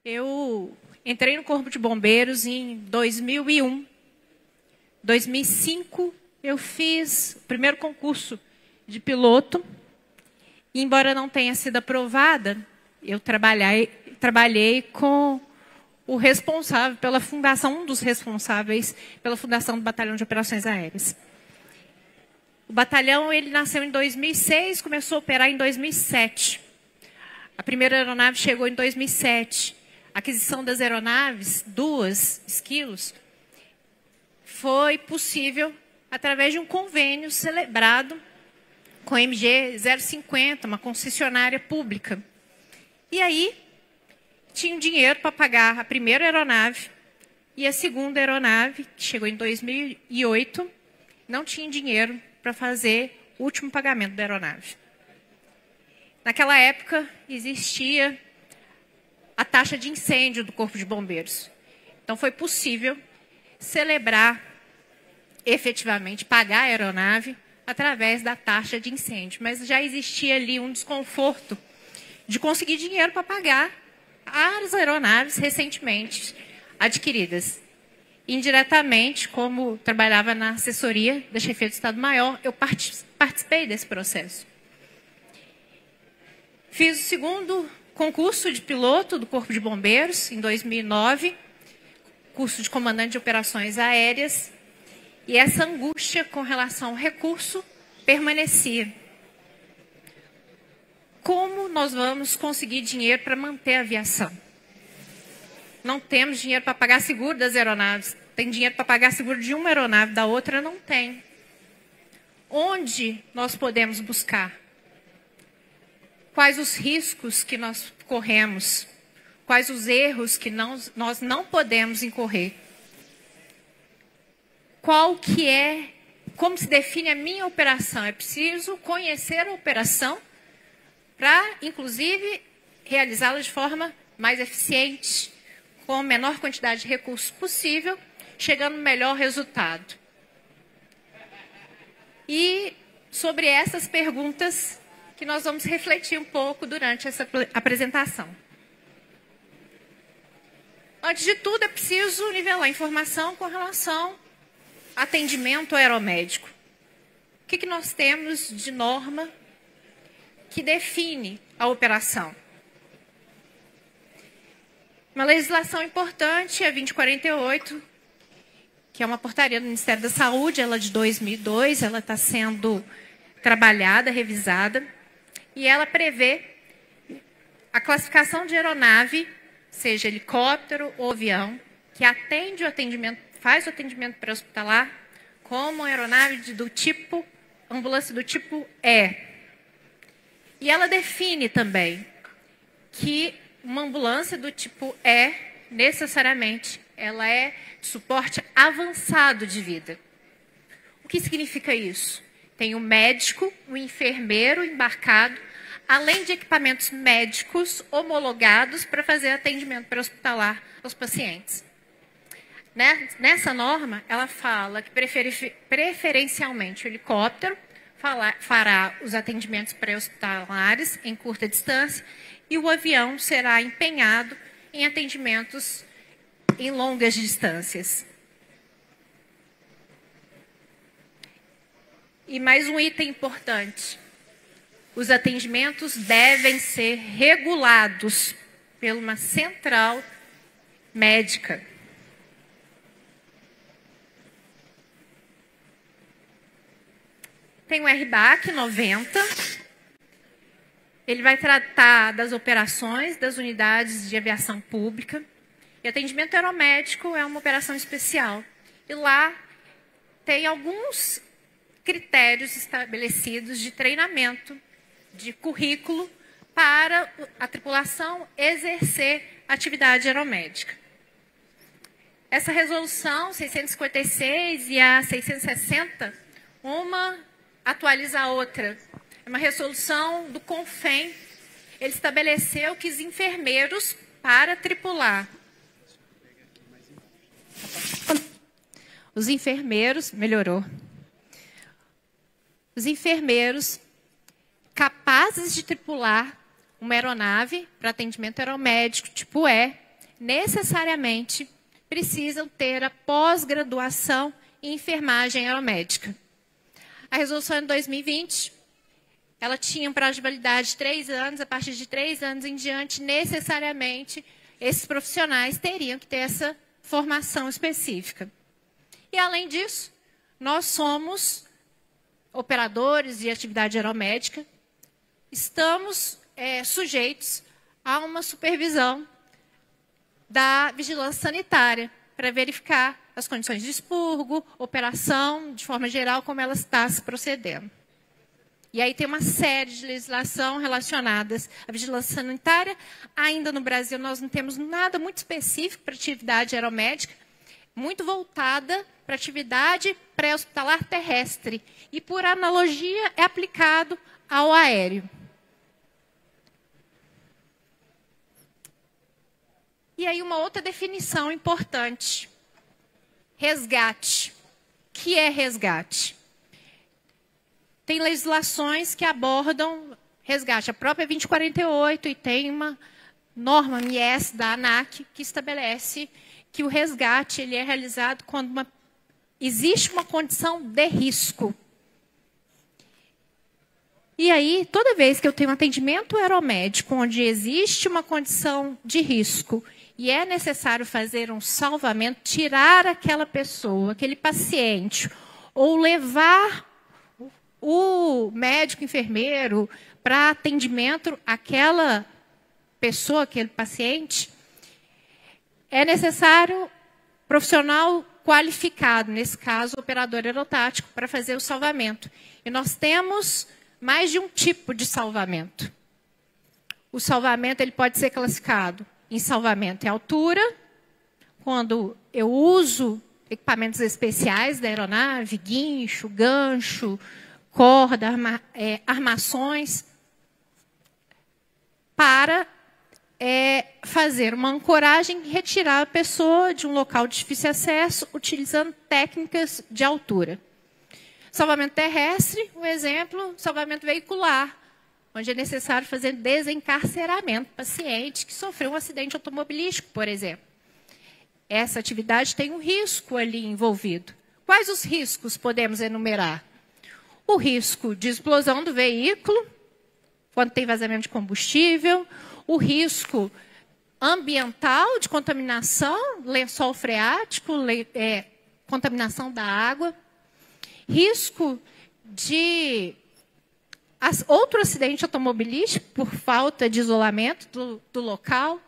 Eu entrei no Corpo de Bombeiros em 2001. 2005, eu fiz o primeiro concurso de piloto. E, embora não tenha sido aprovada, eu trabalhei com o responsável pela fundação, um dos responsáveis pela fundação do Batalhão de Operações Aéreas. O batalhão ele nasceu em 2006, começou a operar em 2007. A primeira aeronave chegou em 2007. A aquisição das aeronaves, 2 esquilos, foi possível através de um convênio celebrado com a MG 050, uma concessionária pública. E aí, tinha dinheiro para pagar a primeira aeronave e a segunda aeronave, que chegou em 2008, não tinha dinheiro para fazer o último pagamento da aeronave. Naquela época, existia a taxa de incêndio do Corpo de Bombeiros. Então, foi possível celebrar, efetivamente, pagar a aeronave através da taxa de incêndio. Mas já existia ali um desconforto de conseguir dinheiro para pagar as aeronaves recentemente adquiridas. Indiretamente, como trabalhava na assessoria da chefia do Estado-Maior, eu participei desse processo. Fiz o segundo concurso de piloto do Corpo de Bombeiros, em 2009, curso de comandante de operações aéreas, e essa angústia com relação ao recurso permanecia. Como nós vamos conseguir dinheiro para manter a aviação? Não temos dinheiro para pagar seguro das aeronaves. Tem dinheiro para pagar seguro de uma aeronave, da outra não tem. Onde nós podemos buscar? Quais os riscos que nós corremos? Quais os erros que nós não podemos incorrer? Como se define a minha operação? É preciso conhecer a operação para, inclusive, realizá-la de forma mais eficiente, com a menor quantidade de recursos possível, chegando no melhor resultado. E sobre essas perguntas que nós vamos refletir um pouco durante essa apresentação. Antes de tudo, é preciso nivelar a informação com relação ao atendimento aeromédico. O que nós temos de norma que define a operação? Uma legislação importante é a 2048, que é uma portaria do Ministério da Saúde, ela é de 2002, ela está sendo trabalhada, revisada, e ela prevê a classificação de aeronave, seja helicóptero ou avião, que faz o atendimento pré-hospitalar, como aeronave do tipo, ambulância do tipo E. E ela define também que uma ambulância do tipo E, necessariamente, ela é de suporte avançado de vida. O que significa isso? Tem um médico, um enfermeiro embarcado, além de equipamentos médicos homologados para fazer atendimento pré-hospitalar aos pacientes. Nessa norma, ela fala que preferencialmente o helicóptero fará os atendimentos pré-hospitalares em curta distância e o avião será empenhado em atendimentos em longas distâncias. E mais um item importante. Os atendimentos devem ser regulados por uma central médica. Tem o RBAC 90. Ele vai tratar das operações das unidades de aviação pública. E atendimento aeromédico é uma operação especial. E lá tem alguns critérios estabelecidos de treinamento, de currículo, para a tripulação exercer atividade aeromédica. Essa resolução 656 e a 660, uma atualiza a outra. É uma resolução do CONFEM. Ele estabeleceu que os enfermeiros, para tripular, os enfermeiros, melhorou. Os enfermeiros capazes de tripular uma aeronave para atendimento aeromédico tipo E, necessariamente precisam ter a pós-graduação em enfermagem aeromédica. A resolução de 2020, ela tinha um prazo de validade de 3 anos, a partir de 3 anos em diante, necessariamente, esses profissionais teriam que ter essa formação específica. E, além disso, nós somos operadores de atividade aeromédica, estamos sujeitos a uma supervisão da vigilância sanitária para verificar as condições de expurgo, operação, de forma geral, como ela está se procedendo. E aí tem uma série de legislação relacionadas à vigilância sanitária. Ainda no Brasil, nós não temos nada muito específico para atividade aeromédica, muito voltada para atividade pré-hospitalar terrestre. E, por analogia, é aplicado ao aéreo. E aí uma outra definição importante. Resgate. O que é resgate? Tem legislações que abordam resgate. A própria 2048 e tem uma norma MIES da ANAC que estabelece que o resgate ele é realizado quando existe uma condição de risco. E aí, toda vez que eu tenho um atendimento aeromédico onde existe uma condição de risco e é necessário fazer um salvamento, tirar aquela pessoa, aquele paciente, ou levar o médico, enfermeiro, para atendimento àquela pessoa, aquele paciente, é necessário profissional qualificado, nesse caso, operador aerotático, para fazer o salvamento. E nós temos mais de um tipo de salvamento. O salvamento ele pode ser classificado em salvamento em altura, quando eu uso equipamentos especiais da aeronave, guincho, gancho, corda, armações, para fazer uma ancoragem e retirar a pessoa de um local de difícil acesso, utilizando técnicas de altura. Salvamento terrestre, um exemplo, salvamento veicular, onde é necessário fazer desencarceramento do paciente que sofreu um acidente automobilístico, por exemplo. Essa atividade tem um risco ali envolvido. Quais os riscos podemos enumerar? O risco de explosão do veículo, quando tem vazamento de combustível, o risco ambiental de contaminação, lençol freático, contaminação da água, risco de outro acidente automobilístico por falta de isolamento do local.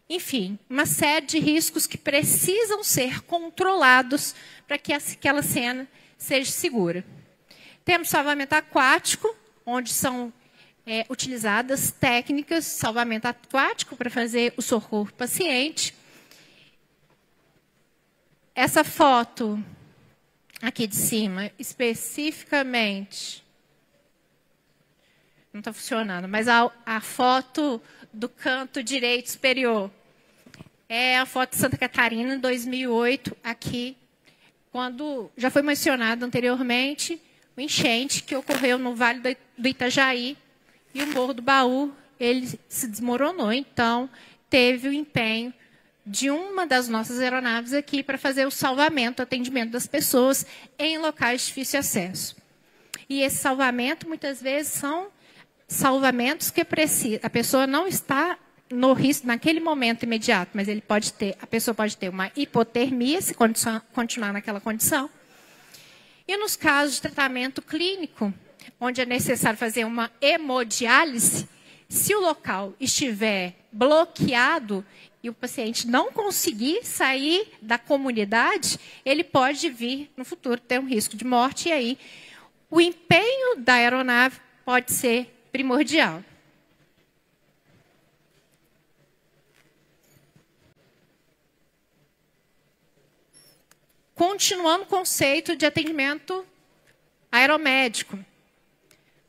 Enfim, uma série de riscos que precisam ser controlados para que aquela cena seja segura. Temos salvamento aquático, onde são utilizadas técnicas de salvamento aquático para fazer o socorro do paciente. Essa foto aqui de cima, especificamente, não está funcionando, mas a foto do canto direito superior é a foto de Santa Catarina, em 2008, aqui, quando já foi mencionado anteriormente, o enchente que ocorreu no Vale do Itajaí e o Morro do Baú, ele se desmoronou. Então, teve o empenho de uma das nossas aeronaves aqui para fazer o salvamento, o atendimento das pessoas em locais de difícil acesso. E esse salvamento, muitas vezes, são salvamentos que a pessoa não está no risco naquele momento imediato, mas a pessoa pode ter uma hipotermia, se continuar naquela condição. E nos casos de tratamento clínico, onde é necessário fazer uma hemodiálise, se o local estiver bloqueado e o paciente não conseguir sair da comunidade, ele pode vir, no futuro, ter um risco de morte. E aí, o empenho da aeronave pode ser primordial. Continuando o conceito de atendimento aeromédico,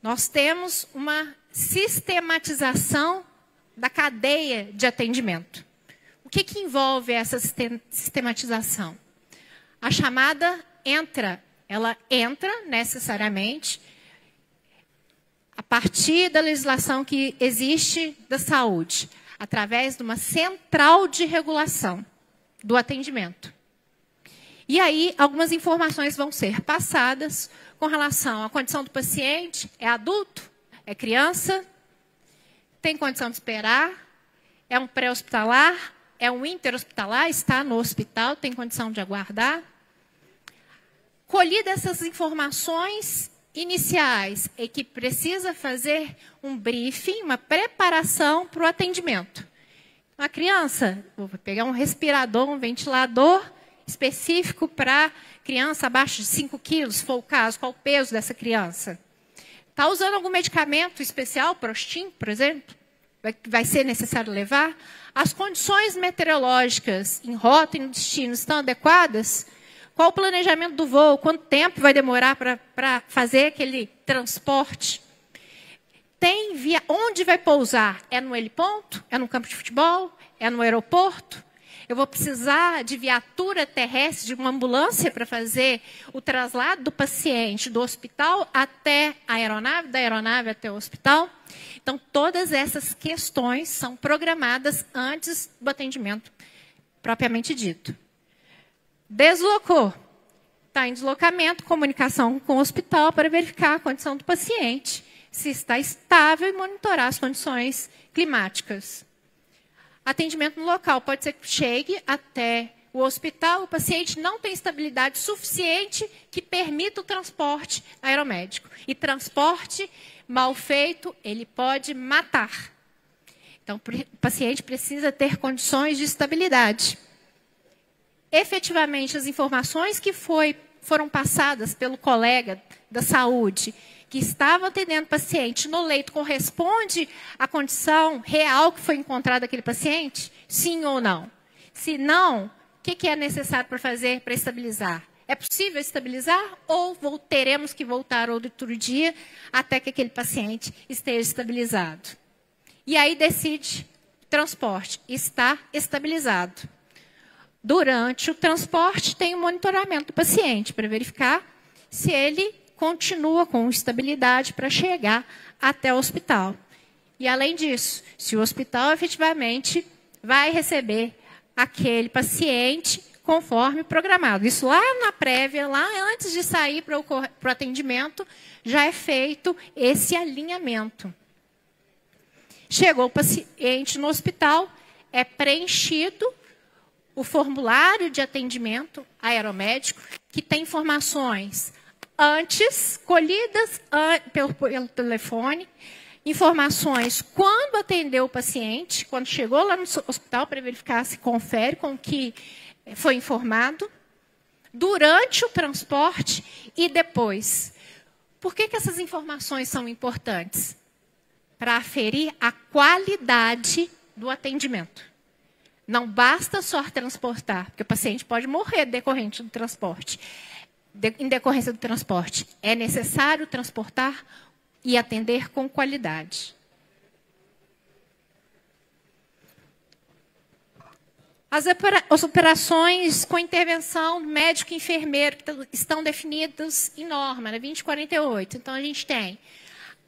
nós temos uma sistematização da cadeia de atendimento. O que envolve essa sistematização? A chamada ela entra necessariamente a partir da legislação que existe da saúde, através de uma central de regulação do atendimento. E aí, algumas informações vão ser passadas com relação à condição do paciente: é adulto, é criança, tem condição de esperar, é um pré-hospitalar, é um interhospitalar, está no hospital, tem condição de aguardar. Colhida essas informações iniciais, e que precisa fazer um briefing, uma preparação para o atendimento. A criança, vou pegar um respirador, um ventilador específico para criança abaixo de 5 quilos, se for o caso, qual o peso dessa criança? Está usando algum medicamento especial, Prostin, por exemplo? Vai ser necessário levar? As condições meteorológicas em rota e no destino estão adequadas? Qual o planejamento do voo? Quanto tempo vai demorar para fazer aquele transporte? Onde vai pousar? É no heliponto? É no campo de futebol? É no aeroporto? Eu vou precisar de viatura terrestre, de uma ambulância para fazer o traslado do paciente do hospital até a aeronave, da aeronave até o hospital? Então, todas essas questões são programadas antes do atendimento propriamente dito. Deslocou. Está em deslocamento, comunicação com o hospital para verificar a condição do paciente, se está estável e monitorar as condições climáticas. Atendimento no local. Pode ser que chegue até o hospital, o paciente não tem estabilidade suficiente que permita o transporte aeromédico. E transporte mal feito, ele pode matar. Então, o paciente precisa ter condições de estabilidade. Efetivamente, as informações que foram passadas pelo colega da saúde, que estava atendendo o paciente no leito, corresponde à condição real que foi encontrada aquele paciente? Sim ou não? Se não, o que é necessário para fazer para estabilizar? É possível estabilizar ou teremos que voltar outro dia até que aquele paciente esteja estabilizado? E aí decide o transporte. Está estabilizado. Durante o transporte, tem o monitoramento do paciente para verificar se ele continua com estabilidade para chegar até o hospital. E, além disso, se o hospital efetivamente vai receber aquele paciente conforme programado. Isso lá na prévia, lá antes de sair para o atendimento, já é feito esse alinhamento. Chegou o paciente no hospital, é preenchido o formulário de atendimento aeromédico, que tem informações antes, colhidas pelo telefone, informações quando atendeu o paciente, quando chegou lá no hospital para verificar se confere com o que foi informado, durante o transporte e depois. Por que essas informações são importantes? Para aferir a qualidade do atendimento. Não basta só transportar, porque o paciente pode morrer decorrente do transporte. Em decorrência do transporte, é necessário transportar e atender com qualidade. As operações com intervenção médico e enfermeiro estão definidas em norma, na 2048. Então, a gente tem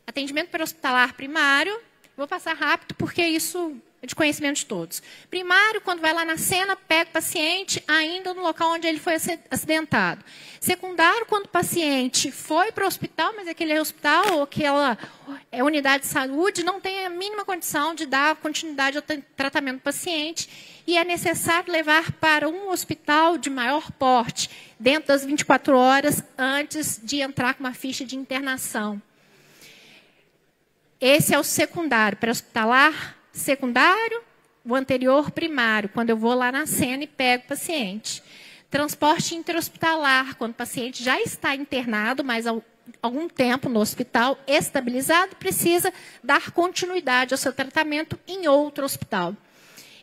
atendimento pré-hospitalar primário. Vou passar rápido, porque isso é de conhecimento de todos. Primário, quando vai lá na cena, pega o paciente ainda no local onde ele foi acidentado. Secundário, quando o paciente foi para o hospital, mas aquele hospital ou aquela unidade de saúde não tem a mínima condição de dar continuidade ao tratamento do paciente e é necessário levar para um hospital de maior porte, dentro das 24 horas, antes de entrar com uma ficha de internação. Esse é o secundário, pré-hospitalar, secundário, o anterior primário, quando eu vou lá na cena e pego o paciente. Transporte interhospitalar, quando o paciente já está internado, mas há algum tempo no hospital, estabilizado, precisa dar continuidade ao seu tratamento em outro hospital.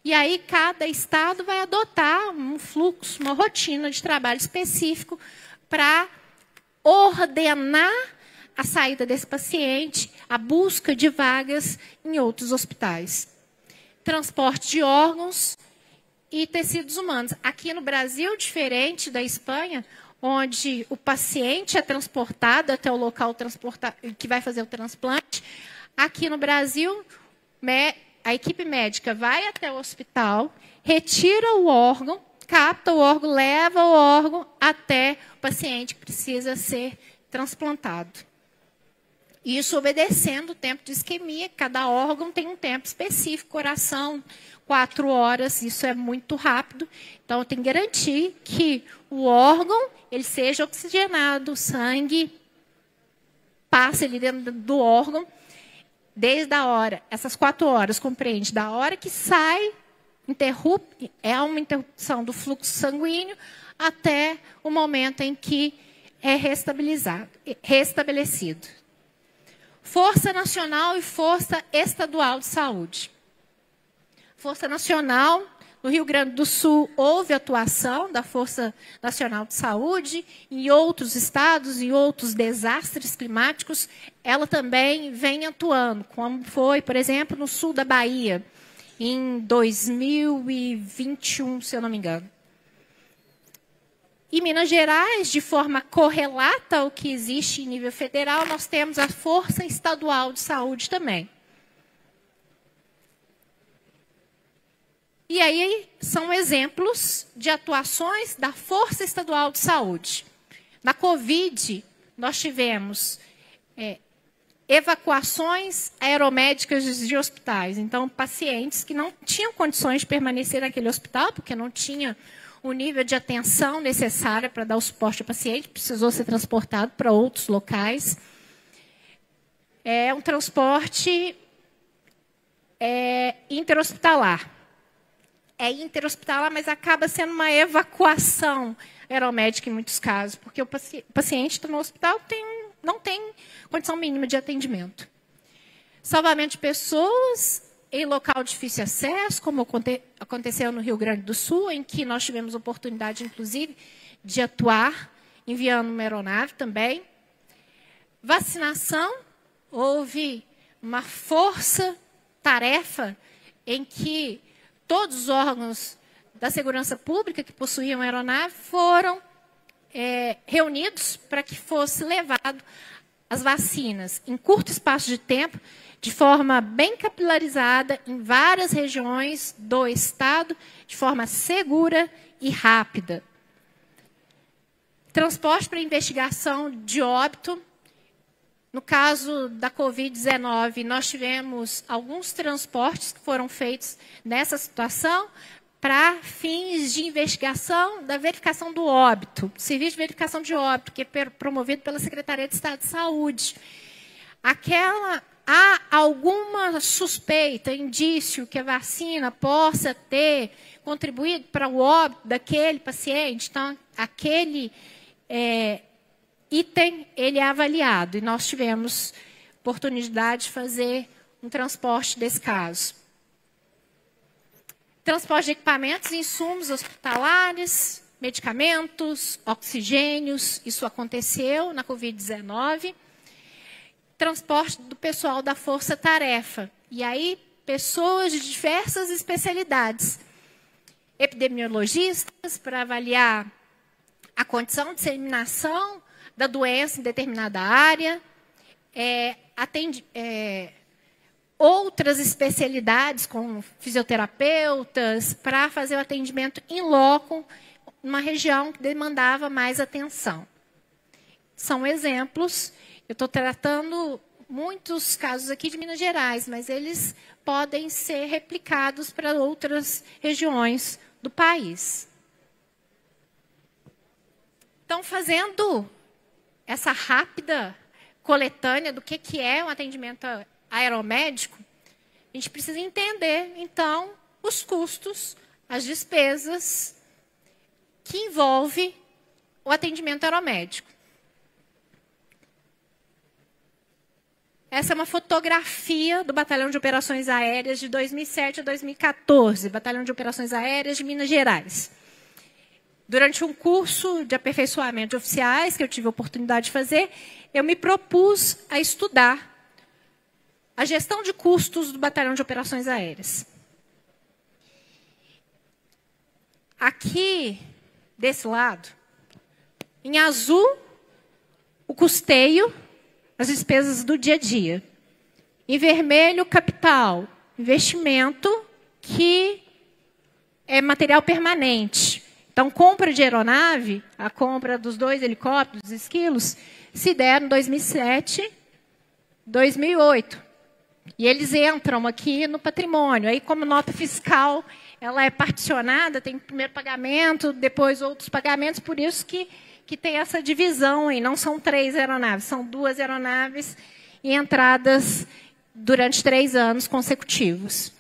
E aí, cada estado vai adotar um fluxo, uma rotina de trabalho específico para ordenar a saída desse paciente, a busca de vagas em outros hospitais. Transporte de órgãos e tecidos humanos. Aqui no Brasil, diferente da Espanha, onde o paciente é transportado até o local que vai fazer o transplante. Aqui no Brasil, a equipe médica vai até o hospital, retira o órgão, capta o órgão, leva o órgão até o paciente que precisa ser transplantado. Isso obedecendo o tempo de isquemia, cada órgão tem um tempo específico, coração, 4 horas, isso é muito rápido. Então, eu tenho que garantir que o órgão ele seja oxigenado, o sangue passe ali dentro do órgão, desde a hora, essas 4 horas, compreende, da hora que sai, é uma interrupção do fluxo sanguíneo, até o momento em que é restabelecido. Força Nacional e Força Estadual de Saúde. Força Nacional, no Rio Grande do Sul, houve atuação da Força Nacional de Saúde, em outros estados, em outros desastres climáticos, ela também vem atuando, como foi, por exemplo, no sul da Bahia, em 2021, se eu não me engano. Em Minas Gerais, de forma correlata ao que existe em nível federal, nós temos a Força Estadual de Saúde também. E aí são exemplos de atuações da Força Estadual de Saúde. Na Covid, nós tivemos evacuações aeromédicas de hospitais. Então, pacientes que não tinham condições de permanecer naquele hospital, porque não tinha o nível de atenção necessária para dar o suporte ao paciente, precisou ser transportado para outros locais. É um transporte interhospitalar. É interhospitalar, mas acaba sendo uma evacuação aeromédica em muitos casos, porque o paciente está no hospital não tem condição mínima de atendimento. Salvamento de pessoas em local de difícil acesso, como aconteceu no Rio Grande do Sul, em que nós tivemos oportunidade, inclusive, de atuar, enviando uma aeronave também. Vacinação, houve uma força-tarefa em que todos os órgãos da segurança pública que possuíam aeronave foram reunidos para que fosse levado as vacinas em curto espaço de tempo, de forma bem capilarizada, em várias regiões do estado, de forma segura e rápida. Transporte para investigação de óbito. No caso da Covid-19, nós tivemos alguns transportes que foram feitos nessa situação para fins de investigação da verificação do óbito, serviço de verificação de óbito, que é promovido pela Secretaria de Estado de Saúde. Há alguma suspeita, indício que a vacina possa ter contribuído para o óbito daquele paciente, então, aquele item ele é avaliado, e nós tivemos oportunidade de fazer um transporte desse caso. Transporte de equipamentos e insumos hospitalares, medicamentos, oxigênios, isso aconteceu na Covid-19. Transporte do pessoal da força-tarefa. E aí, pessoas de diversas especialidades. Epidemiologistas, para avaliar a condição de disseminação da doença em determinada área. Outras especialidades, como fisioterapeutas, para fazer o atendimento em loco, numa região que demandava mais atenção. São exemplos. Eu estou tratando muitos casos aqui de Minas Gerais, mas eles podem ser replicados para outras regiões do país. Então, fazendo essa rápida coletânea do que é um atendimento aeromédico, a gente precisa entender, então, os custos, as despesas que envolve o atendimento aeromédico. Essa é uma fotografia do Batalhão de Operações Aéreas de 2007 a 2014, Batalhão de Operações Aéreas de Minas Gerais. Durante um curso de aperfeiçoamento de oficiais, que eu tive a oportunidade de fazer, eu me propus a estudar a gestão de custos do Batalhão de Operações Aéreas. Aqui, desse lado, Em azul, o custeio, as despesas do dia a dia. Em vermelho, capital, investimento, que é material permanente. Então, compra de aeronave, a compra dos 2 helicópteros, dos esquilos, se der em 2007, 2008. E eles entram aqui no patrimônio. Aí, como nota fiscal, ela é particionada, tem primeiro pagamento, depois outros pagamentos, por isso que tem essa divisão aí. Não são 3 aeronaves, são 2 aeronaves e entradas durante 3 anos consecutivos.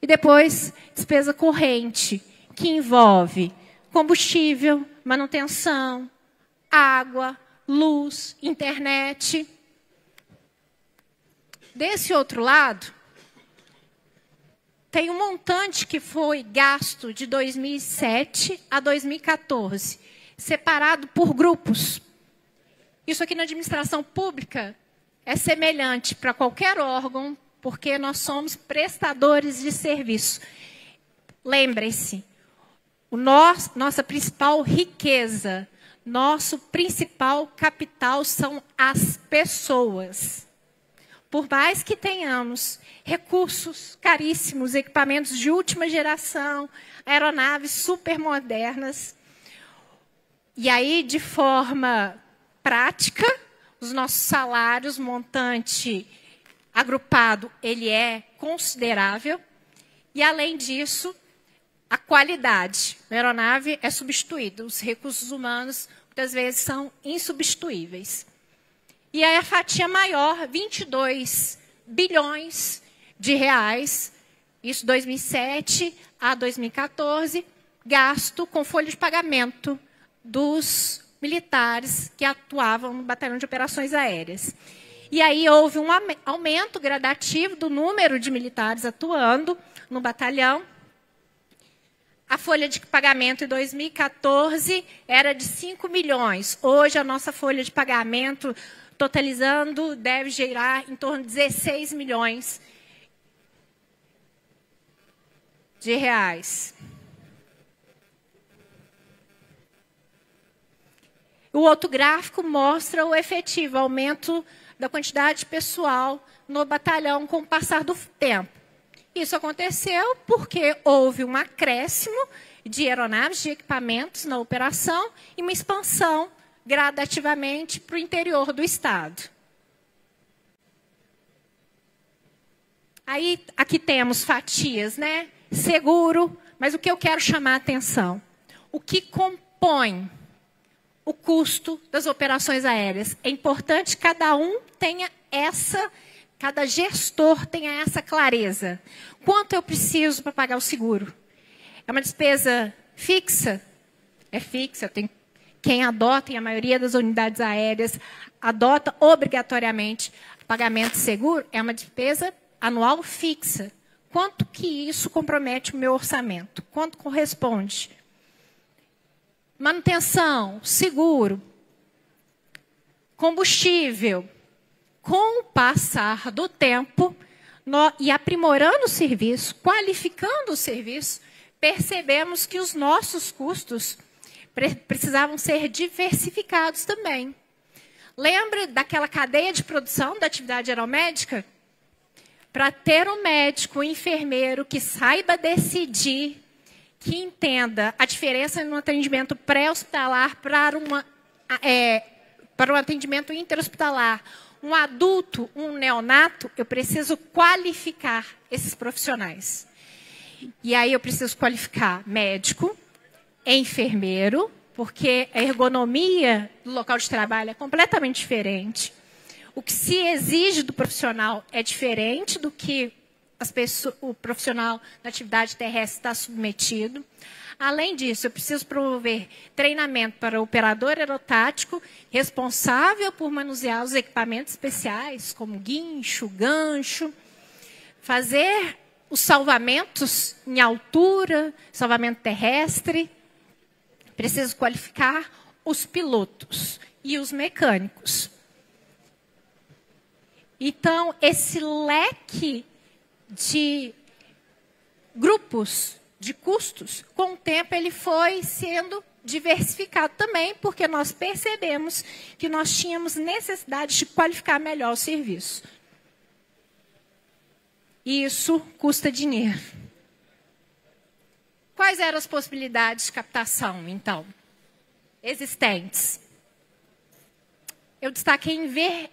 E depois, despesa corrente, que envolve combustível, manutenção, água, luz, internet. Desse outro lado, tem um montante que foi gasto de 2007 a 2014, separado por grupos. Isso aqui na administração pública é semelhante para qualquer órgão, porque nós somos prestadores de serviço. Lembrem-se, nossa principal riqueza, nosso principal capital são as pessoas. Por mais que tenhamos recursos caríssimos, equipamentos de última geração, aeronaves supermodernas, e aí, de forma prática, os nossos salários, montante agrupado, ele é considerável. E, além disso, a qualidade da aeronave é substituída. Os recursos humanos, muitas vezes, são insubstituíveis. E aí a fatia maior, 22 bilhões de reais, isso 2007 a 2014, gasto com folha de pagamento dos militares que atuavam no Batalhão de Operações Aéreas. E aí houve um aumento gradativo do número de militares atuando no batalhão. A folha de pagamento em 2014 era de 5 milhões. Hoje, a nossa folha de pagamento, totalizando, deve girar em torno de 16 milhões de reais. O outro gráfico mostra o efetivo aumento da quantidade de pessoal no batalhão com o passar do tempo. Isso aconteceu porque houve um acréscimo de aeronaves, de equipamentos na operação e uma expansão gradativamente para o interior do estado. Aí, aqui temos fatias, né? Seguro, mas o que eu quero chamar a atenção? O que compõe o custo das operações aéreas? É importante que cada um tenha cada gestor tenha essa clareza. Quanto eu preciso para pagar o seguro? É uma despesa fixa? É fixa. Quem adota, em a maioria das unidades aéreas, adota obrigatoriamente pagamento de seguro, é uma despesa anual fixa. Quanto que isso compromete o meu orçamento? Quanto corresponde? Manutenção, seguro, combustível. Com o passar do tempo e aprimorando o serviço, qualificando o serviço, percebemos que os nossos custos precisavam ser diversificados também. Lembra daquela cadeia de produção da atividade aeromédica? Para ter um médico, um enfermeiro que saiba decidir, que entenda a diferença no atendimento pré-hospitalar para um atendimento interhospitalar, um adulto, um neonato, eu preciso qualificar esses profissionais. E aí eu preciso qualificar médico, enfermeiro, porque a ergonomia do local de trabalho é completamente diferente. O que se exige do profissional é diferente do que o profissional da atividade terrestre está submetido. Além disso, eu preciso promover treinamento para o operador aerotático responsável por manusear os equipamentos especiais, como guincho, gancho, fazer os salvamentos em altura, salvamento terrestre. Preciso qualificar os pilotos e os mecânicos. Então, esse leque de grupos de custos, com o tempo ele foi sendo diversificado também, porque nós percebemos que nós tínhamos necessidade de qualificar melhor o serviço. E isso custa dinheiro. Quais eram as possibilidades de captação, então, existentes? Eu destaquei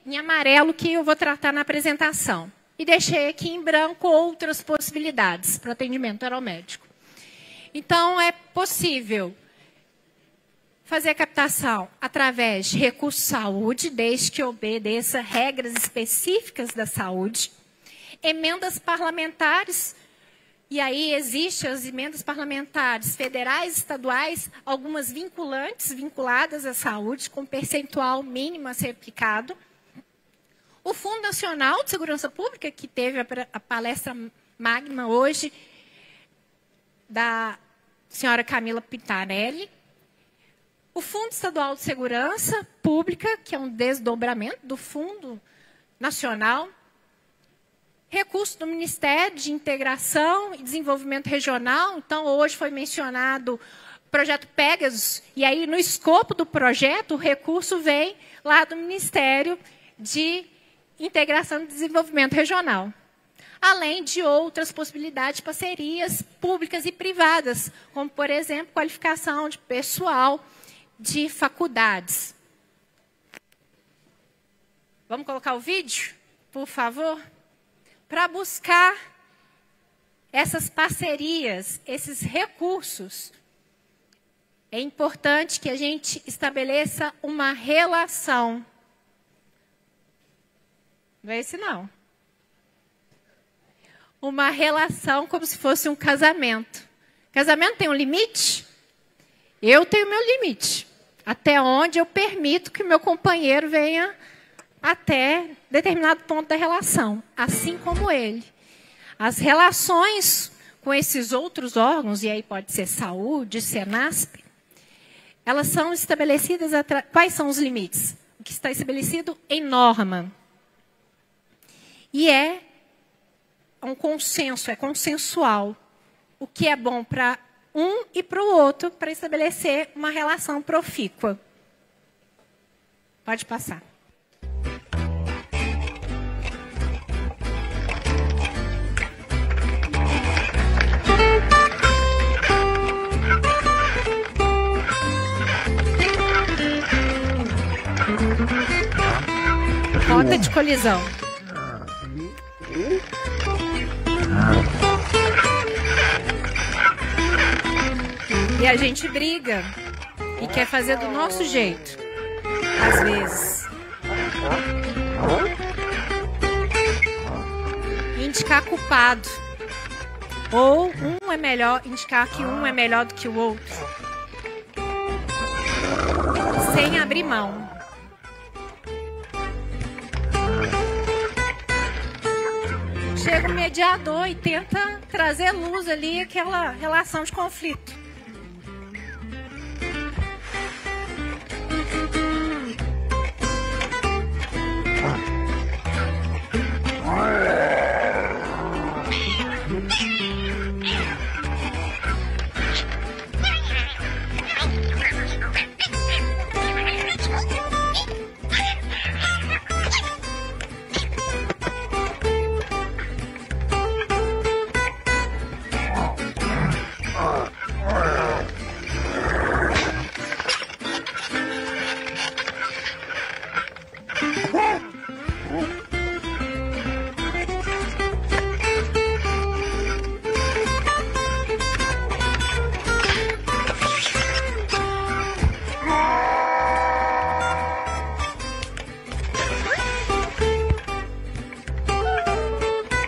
em amarelo que eu vou tratar na apresentação. E deixei aqui em branco outras possibilidades para o atendimento oral médico. Então, é possível fazer a captação através de recurso saúde, desde que obedeça regras específicas da saúde, emendas parlamentares, e aí existem as emendas parlamentares federais, estaduais, algumas vinculadas à saúde, com percentual mínimo a ser aplicado. O Fundo Nacional de Segurança Pública, que teve a palestra magna hoje, da senhora Camila Pintarelli. O Fundo Estadual de Segurança Pública, que é um desdobramento do Fundo Nacional. Recurso do Ministério de Integração e Desenvolvimento Regional. Então, hoje foi mencionado o projeto Pegasus, e aí, no escopo do projeto, o recurso vem lá do Ministério de Integração e Desenvolvimento Regional. Além de outras possibilidades de parcerias públicas e privadas, como, por exemplo, qualificação de pessoal de faculdades. Vamos colocar o vídeo, por favor? Para buscar essas parcerias, esses recursos, é importante que a gente estabeleça uma relação. Não é esse, não. Uma relação como se fosse um casamento. Casamento tem um limite? Eu tenho meu limite. Até onde eu permito que o meu companheiro venha até determinado ponto da relação. Assim como ele. As relações com esses outros órgãos, e aí pode ser saúde, Senasp, elas são estabelecidas... Quais são os limites? O que está estabelecido em norma. E é um consenso, é consensual. O que é bom para um e para o outro, para estabelecer uma relação profícua. Pode passar. Rota de colisão. E a gente briga e quer fazer do nosso jeito, às vezes. Indicar culpado. Ou um é melhor, indicar que um é melhor do que o outro. Sem abrir mão. Chega o mediador e tenta trazer luz ali, aquela relação de conflito.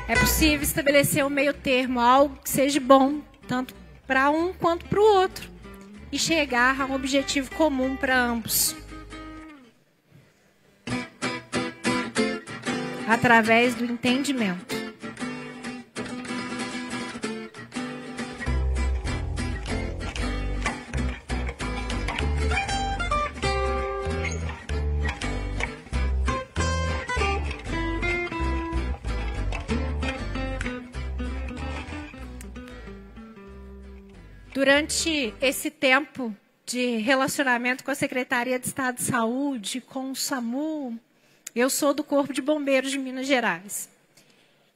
É possível estabelecer um meio termo, algo que seja bom, tanto para um quanto para o outro, e chegar a um objetivo comum para ambos. Através do entendimento. Durante esse tempo de relacionamento com a Secretaria de Estado de Saúde, com o SAMU, eu sou do Corpo de Bombeiros de Minas Gerais.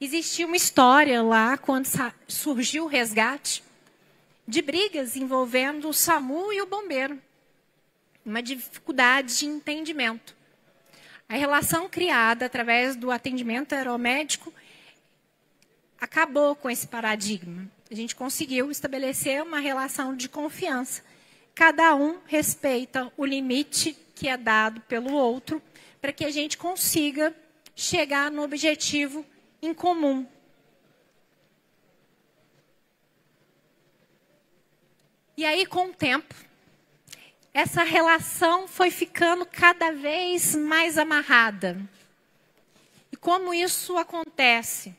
Existia uma história lá, quando surgiu o resgate, de brigas envolvendo o SAMU e o bombeiro. Uma dificuldade de entendimento. A relação criada através do atendimento aeromédico acabou com esse paradigma. A gente conseguiu estabelecer uma relação de confiança. Cada um respeita o limite que é dado pelo outro para que a gente consiga chegar no objetivo em comum. E aí, com o tempo, essa relação foi ficando cada vez mais amarrada. E como isso acontece?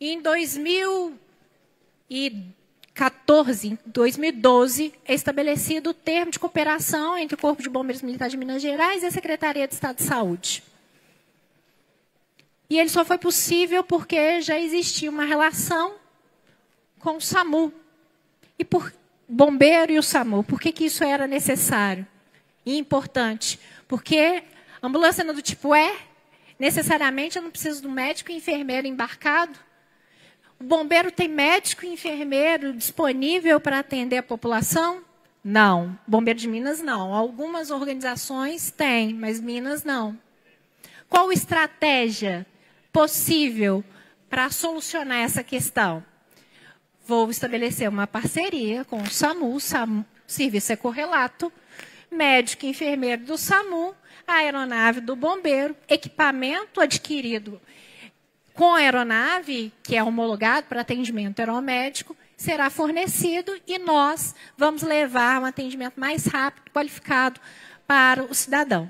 Em 2012, é estabelecido o termo de cooperação entre o Corpo de Bombeiros Militar de Minas Gerais e a Secretaria de Estado de Saúde. E ele só foi possível porque já existia uma relação com o SAMU. E por bombeiro e o SAMU, por que isso era necessário e importante? Porque a ambulância do tipo E, necessariamente eu não preciso do médico e enfermeiro embarcado. O bombeiro tem médico e enfermeiro disponível para atender a população? Não. Bombeiro de Minas, não. Algumas organizações têm, mas Minas, não. Qual estratégia possível para solucionar essa questão? Vou estabelecer uma parceria com o SAMU, serviço é correlato, médico e enfermeiro do SAMU, a aeronave do bombeiro, equipamento adquirido com a aeronave, que é homologado para atendimento aeromédico, será fornecido e nós vamos levar um atendimento mais rápido, qualificado para o cidadão.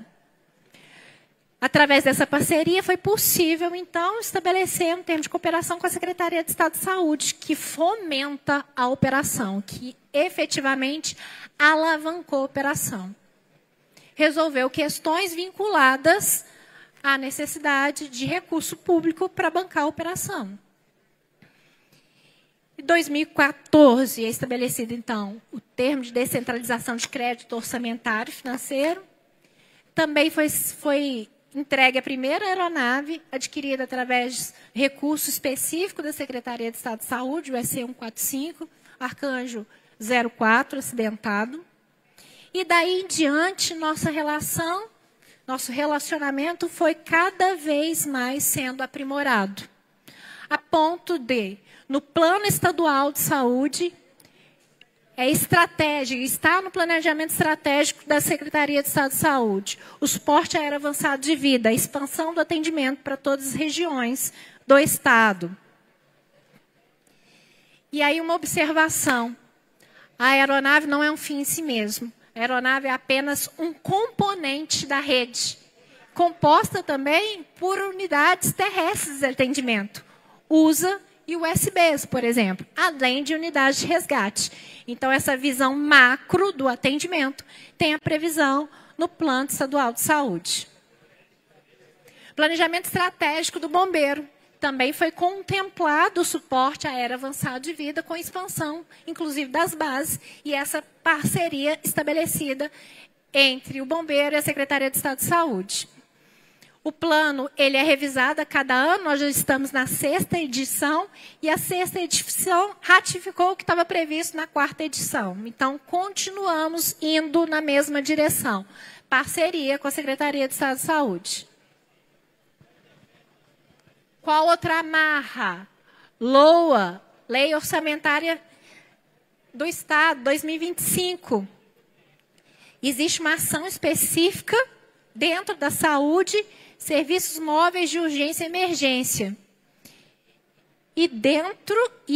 Através dessa parceria, foi possível, então, estabelecer um termo de cooperação com a Secretaria de Estado de Saúde, que fomenta a operação, que efetivamente alavancou a operação. Resolveu questões vinculadas à necessidade de recurso público para bancar a operação. Em 2014, é estabelecido, então, o termo de descentralização de crédito orçamentário e financeiro. Também foi entregue a primeira aeronave, adquirida através de recurso específico da Secretaria de Estado de Saúde, o EC-145, Arcanjo 04, acidentado. E daí em diante, nosso relacionamento foi cada vez mais sendo aprimorado. A ponto de, no Plano Estadual de Saúde, está no planejamento estratégico da Secretaria de Estado de Saúde, o suporte aéreo avançado de vida, a expansão do atendimento para todas as regiões do Estado. E aí uma observação, a aeronave não é um fim em si mesmo, a aeronave é apenas um componente da rede, composta também por unidades terrestres de atendimento, USA e USBs, por exemplo, além de unidades de resgate. Então, essa visão macro do atendimento tem a previsão no Plano Estadual de Saúde. Planejamento estratégico do bombeiro. Também foi contemplado o suporte aéreo avançado de vida com expansão, inclusive das bases, e essa parceria estabelecida entre o bombeiro e a Secretaria de Estado de Saúde. O plano ele é revisado a cada ano, nós já estamos na 6ª edição, e a 6ª edição ratificou o que estava previsto na 4ª edição. Então, continuamos indo na mesma direção. Parceria com a Secretaria de Estado de Saúde. Qual outra amarra? LOA, Lei Orçamentária do Estado, 2025. Existe uma ação específica dentro da saúde, serviços móveis de urgência e emergência. E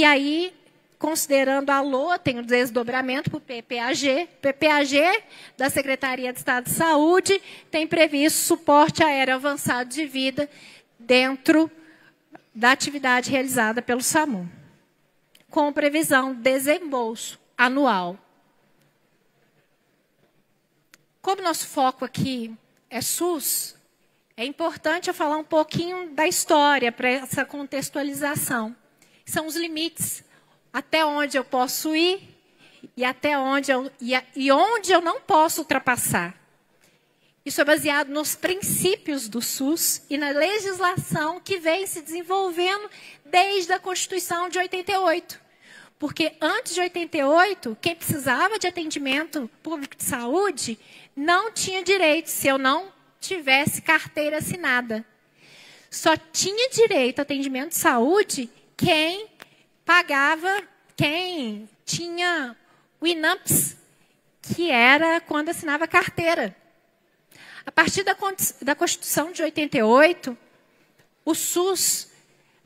aí, considerando a LOA, tem o desdobramento para o PPAG. PPAG, da Secretaria de Estado de Saúde, tem previsto suporte aéreo avançado de vida dentro da atividade realizada pelo SAMU, com previsão de desembolso anual. Como nosso foco aqui é SUS, é importante eu falar um pouquinho da história para essa contextualização. São os limites até onde eu posso ir e até onde onde eu não posso ultrapassar. Isso é baseado nos princípios do SUS e na legislação que vem se desenvolvendo desde a Constituição de 88. Porque antes de 88, quem precisava de atendimento público de saúde não tinha direito se eu não tivesse carteira assinada. Só tinha direito a atendimento de saúde quem pagava, quem tinha o INAMPS, que era quando assinava carteira. A partir da Constituição de 88, o SUS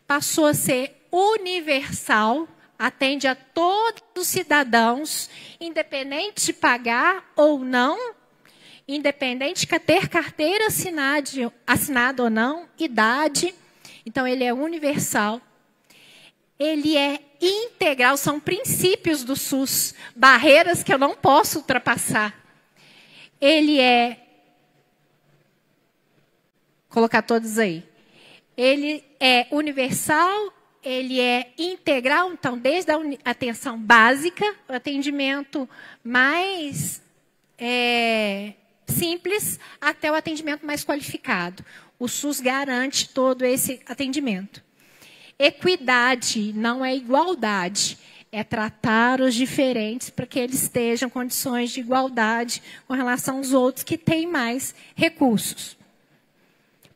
passou a ser universal, atende a todos os cidadãos, independente de pagar ou não, independente de ter carteira assinada ou não, idade. Então, ele é universal. Ele é integral, são princípios do SUS, barreiras que eu não posso ultrapassar. Ele é... Colocar todos aí. Ele é universal, ele é integral, então, desde a atenção básica, o atendimento mais simples, até o atendimento mais qualificado. O SUS garante todo esse atendimento. Equidade não é igualdade, é tratar os diferentes para que eles estejam em condições de igualdade com relação aos outros que têm mais recursos.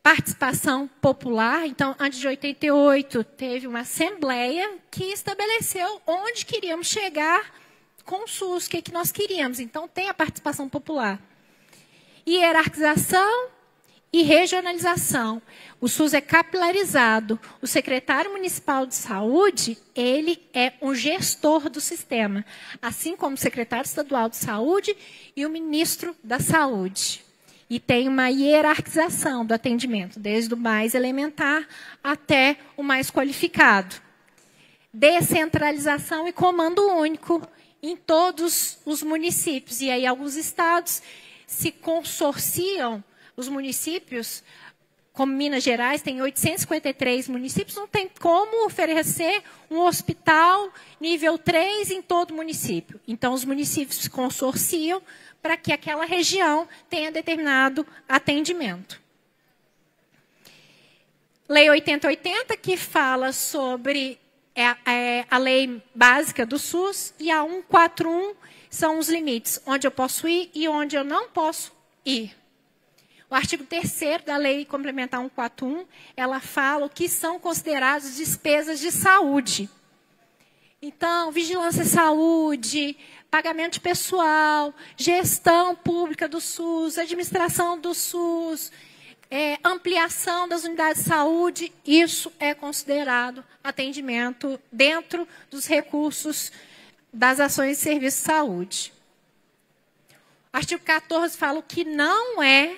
Participação popular, então, antes de 88, teve uma assembleia que estabeleceu onde queríamos chegar com o SUS, o que nós queríamos. Então, tem a participação popular. Hierarquização e regionalização. O SUS é capilarizado. O secretário municipal de saúde, ele é um gestor do sistema, assim como o secretário estadual de saúde e o ministro da saúde. E tem uma hierarquização do atendimento, desde o mais elementar até o mais qualificado. Descentralização e comando único em todos os municípios. E aí alguns estados se consorciam, os municípios, como Minas Gerais, tem 853 municípios, não tem como oferecer um hospital nível 3 em todo município. Então, os municípios se consorciam para que aquela região tenha determinado atendimento. Lei 8080, que fala sobre a lei básica do SUS, e a 141 são os limites, onde eu posso ir e onde eu não posso ir. O artigo 3º da Lei Complementar 141, ela fala o que são consideradas despesas de saúde. Então, vigilância e saúde, pagamento de pessoal, gestão pública do SUS, administração do SUS, ampliação das unidades de saúde, isso é considerado atendimento dentro dos recursos das ações de serviço de saúde. O artigo 14 fala o que não é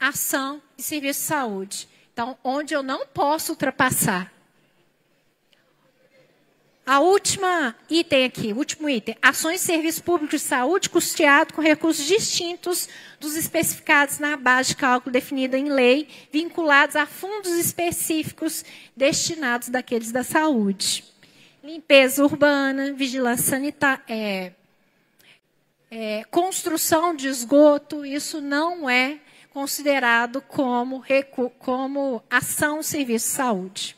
ação de serviço de saúde. Então, onde eu não posso ultrapassar. A última item aqui, o último item, ações de serviço público de saúde custeado com recursos distintos dos especificados na base de cálculo definida em lei, vinculados a fundos específicos destinados daqueles da saúde. Limpeza urbana, vigilância sanitária, construção de esgoto, isso não é considerado como ação de serviço de saúde.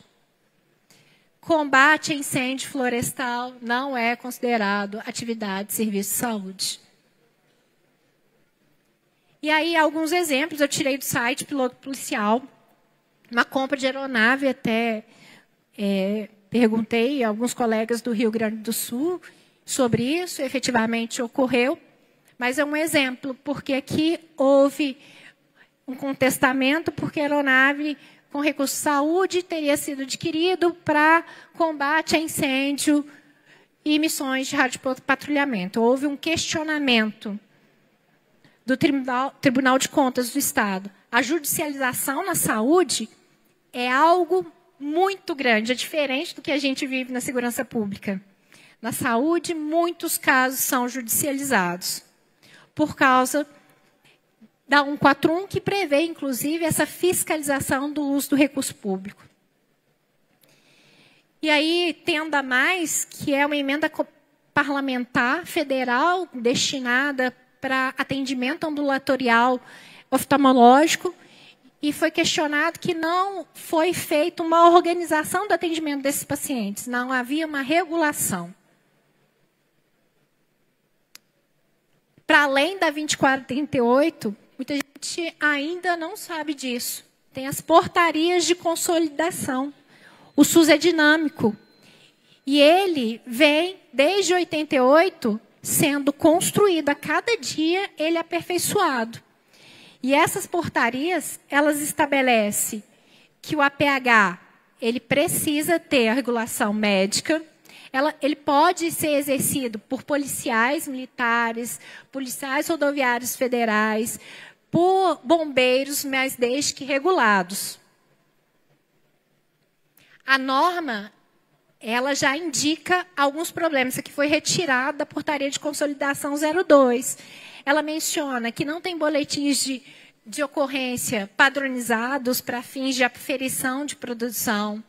Combate a incêndio florestal não é considerado atividade de serviço de saúde. E aí, alguns exemplos, eu tirei do site Piloto Policial, uma compra de aeronave, até perguntei a alguns colegas do Rio Grande do Sul sobre isso, efetivamente ocorreu, mas é um exemplo, porque aqui houve um contestamento, porque a aeronave com recurso de saúde teria sido adquirido para combate a incêndio e missões de radiopatrulhamento. Houve um questionamento do Tribunal de Contas do Estado. A judicialização na saúde é algo muito grande, é diferente do que a gente vive na segurança pública. Na saúde, muitos casos são judicializados por causa da 141, que prevê, inclusive, essa fiscalização do uso do recurso público. E aí, tenda mais, que é uma emenda parlamentar federal destinada para atendimento ambulatorial oftalmológico, e foi questionado que não foi feita uma organização do atendimento desses pacientes, não havia uma regulação. Para além da 2438, muita gente ainda não sabe disso. Tem as portarias de consolidação. O SUS é dinâmico. E ele vem, desde 88, sendo construído. A cada dia, ele é aperfeiçoado. E essas portarias, elas estabelecem que o APH, ele precisa ter a regulação médica. Ele pode ser exercido por policiais militares, policiais rodoviários federais, por bombeiros, mas desde que regulados. A norma, ela já indica alguns problemas. Isso aqui foi retirado da portaria de consolidação 02. Ela menciona que não tem boletins de ocorrência padronizados para fins de aferição de produção.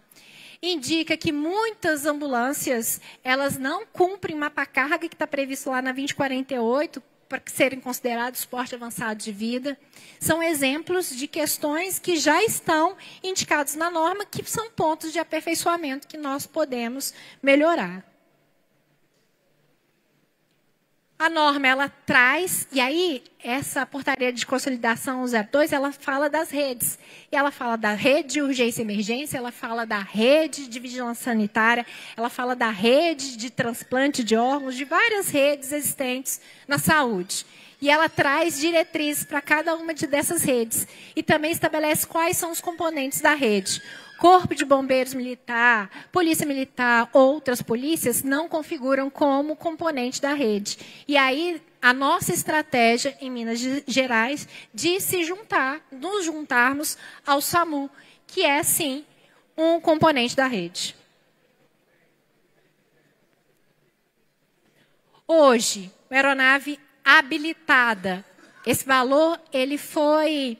Indica que muitas ambulâncias, elas não cumprem o mapa-carga que está previsto lá na 2048, para serem considerados porte avançado de vida. São exemplos de questões que já estão indicados na norma, que são pontos de aperfeiçoamento que nós podemos melhorar. A norma, ela traz, e aí, essa portaria de consolidação 02, ela fala das redes. E ela fala da rede de urgência e emergência, ela fala da rede de vigilância sanitária, ela fala da rede de transplante de órgãos, de várias redes existentes na saúde. E ela traz diretrizes para cada uma dessas redes. E também estabelece quais são os componentes da rede. Corpo de Bombeiros Militar, Polícia Militar, outras polícias não configuram como componente da rede. E aí, a nossa estratégia em Minas Gerais de nos juntarmos ao SAMU, que é, sim, um componente da rede. Hoje, a aeronave habilitada, esse valor ele foi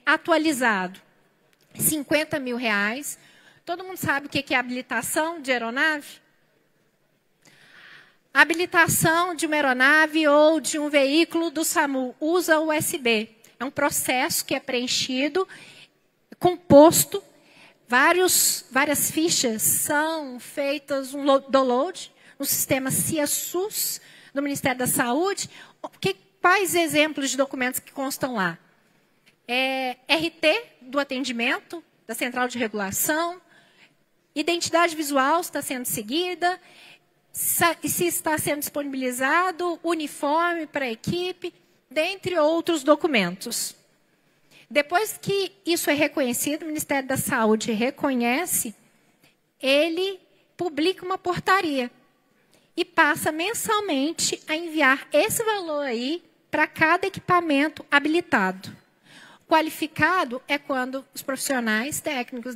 atualizado. R$50 mil. Todo mundo sabe o que é habilitação de aeronave? Habilitação de uma aeronave ou de um veículo do SAMU usa USB. É um processo que é preenchido, composto, várias fichas são feitas, um download no sistema CIA-SUS do Ministério da Saúde. Quais exemplos de documentos que constam lá? RT do atendimento, da central de regulação, identidade visual está sendo seguida, se está sendo disponibilizado, uniforme para a equipe, dentre outros documentos. Depois que isso é reconhecido, o Ministério da Saúde reconhece, ele publica uma portaria e passa mensalmente a enviar esse valor aí para cada equipamento habilitado. Qualificado é quando os profissionais técnicos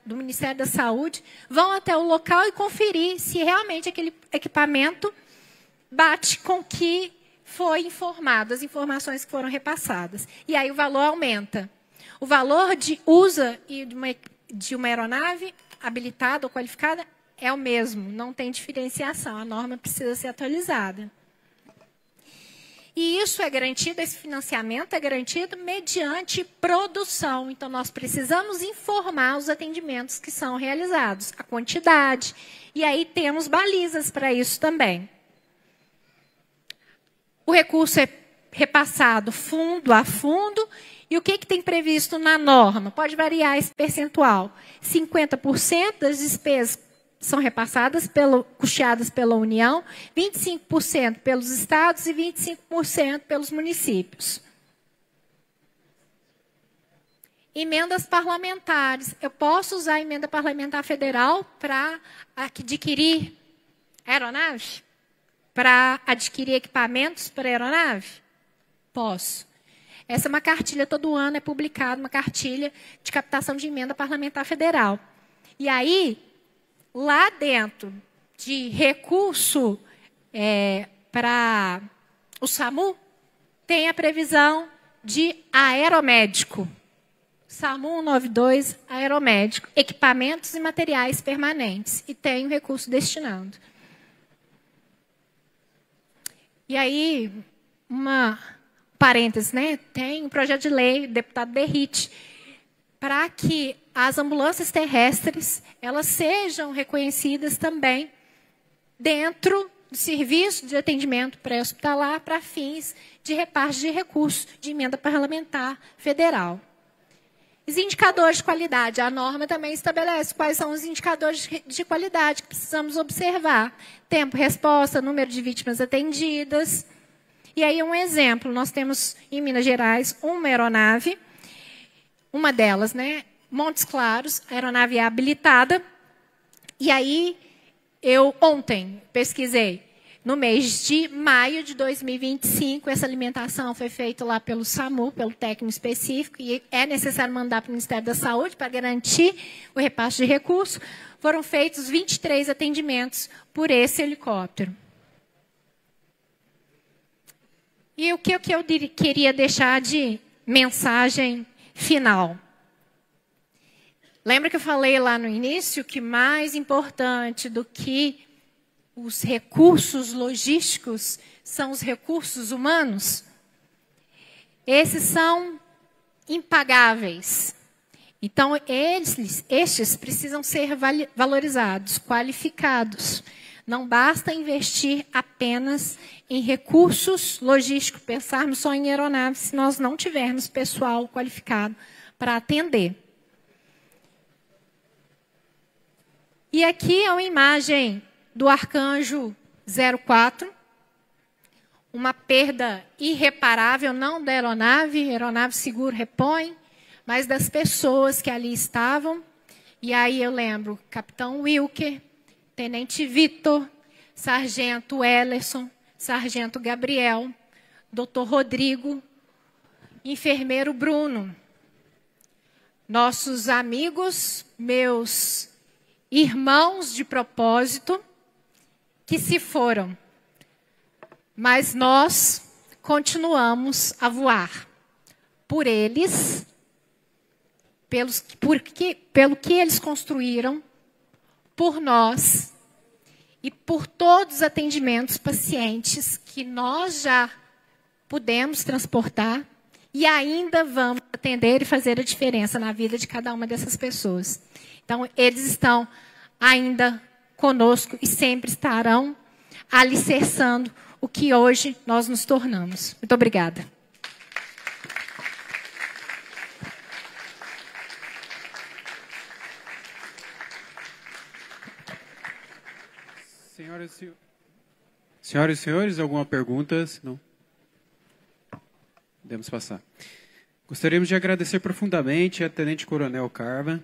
do Ministério da Saúde vão até o local e conferir se realmente aquele equipamento bate com o que foi informado, as informações que foram repassadas. E aí o valor aumenta. O valor de uso de uma aeronave habilitada ou qualificada é o mesmo, não tem diferenciação, a norma precisa ser atualizada. E isso é garantido, esse financiamento é garantido mediante produção. Então, nós precisamos informar os atendimentos que são realizados, a quantidade. E aí temos balizas para isso também. O recurso é repassado fundo a fundo. E o que tem previsto na norma? Pode variar esse percentual. 50% das despesas são repassadas, custeadas pela União, 25% pelos estados e 25% pelos municípios. Emendas parlamentares. Eu posso usar a emenda parlamentar federal para adquirir aeronave? Para adquirir equipamentos para aeronave? Posso. Essa é uma cartilha, todo ano é publicada uma cartilha de captação de emenda parlamentar federal. E aí, lá dentro de recurso para o SAMU, tem a previsão de aeromédico. SAMU 192, aeromédico, equipamentos e materiais permanentes. E tem o recurso destinado. E aí, uma parêntese, né? Tem um projeto de lei, o deputado Derrite, para que as ambulâncias terrestres elas sejam reconhecidas também dentro do serviço de atendimento pré-hospitalar para fins de repasse de recursos de emenda parlamentar federal. Os indicadores de qualidade. A norma também estabelece quais são os indicadores de qualidade que precisamos observar. Tempo, resposta, número de vítimas atendidas. E aí um exemplo, nós temos em Minas Gerais uma aeronave, uma delas, né, Montes Claros, a aeronave é habilitada. E aí eu ontem pesquisei. No mês de maio de 2025, essa alimentação foi feita lá pelo SAMU, pelo técnico específico, e é necessário mandar para o Ministério da Saúde para garantir o repasse de recursos. Foram feitos 23 atendimentos por esse helicóptero. E o que eu queria deixar de mensagem final? Lembra que eu falei lá no início que mais importante do que os recursos logísticos são os recursos humanos? Esses são impagáveis. Então, estes precisam ser valorizados, qualificados. Não basta investir apenas em recursos logísticos, pensarmos só em aeronaves, se nós não tivermos pessoal qualificado para atender. E aqui é uma imagem do Arcanjo 04, uma perda irreparável, não da aeronave, a aeronave seguro repõe, mas das pessoas que ali estavam. E aí eu lembro, Capitão Wilker, Tenente Vitor, Sargento Ellerson, Sargento Gabriel, Dr. Rodrigo, Enfermeiro Bruno. Nossos amigos, meus irmãos de propósito, que se foram. Mas nós continuamos a voar. Por eles, pelo que eles construíram, por nós e por todos os atendimentos pacientes que nós já pudemos transportar e ainda vamos atender e fazer a diferença na vida de cada uma dessas pessoas. Então, eles estão ainda conosco e sempre estarão alicerçando o que hoje nós nos tornamos. Muito obrigada. Senhoras e senhores, alguma pergunta? Não? Podemos passar. Gostaríamos de agradecer profundamente a Tenente Coronel Carva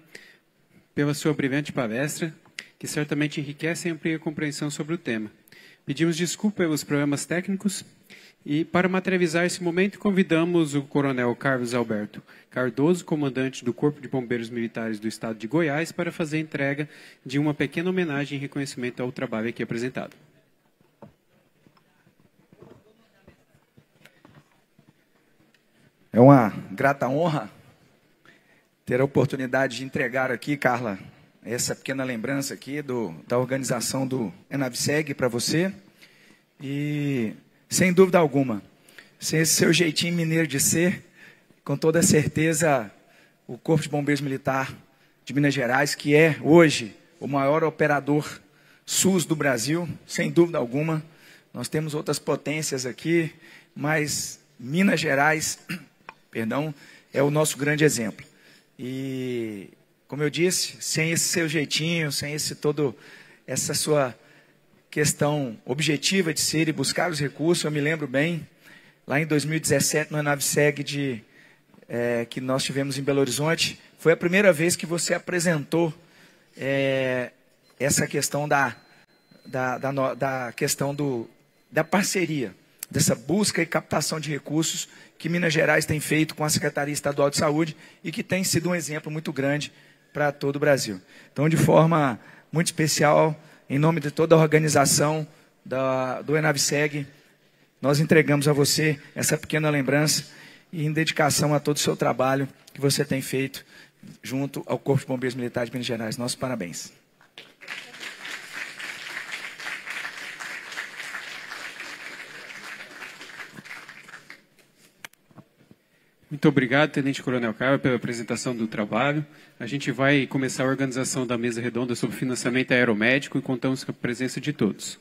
pela sua brilhante palestra, que certamente enriquece e amplia a compreensão sobre o tema. Pedimos desculpa pelos problemas técnicos e, para materializar esse momento, convidamos o Coronel Carlos Alberto Cardoso, comandante do Corpo de Bombeiros Militares do Estado de Goiás, para fazer a entrega de uma pequena homenagem em reconhecimento ao trabalho aqui apresentado. É uma grata honra ter a oportunidade de entregar aqui, Carla, essa pequena lembrança aqui da organização do Enavseg para você. E, sem dúvida alguma, sem esse seu jeitinho mineiro de ser, com toda certeza, o Corpo de Bombeiros Militar de Minas Gerais, que é hoje o maior operador SUS do Brasil, sem dúvida alguma. Nós temos outras potências aqui, mas Minas Gerais, perdão, é o nosso grande exemplo. E, como eu disse, sem esse seu jeitinho, sem essa sua questão objetiva de ser e buscar os recursos, eu me lembro bem, lá em 2017, no Enavseg que nós tivemos em Belo Horizonte, foi a primeira vez que você apresentou essa questão da parceria, dessa busca e captação de recursos que Minas Gerais tem feito com a Secretaria Estadual de Saúde e que tem sido um exemplo muito grande para todo o Brasil. Então, de forma muito especial, em nome de toda a organização do Enavseg, nós entregamos a você essa pequena lembrança e em dedicação a todo o seu trabalho que você tem feito junto ao Corpo de Bombeiros Militar de Minas Gerais. Nossos parabéns. Muito obrigado, Tenente Coronel Carva, pela apresentação do trabalho. A gente vai começar a organização da mesa redonda sobre financiamento aeromédico e contamos com a presença de todos.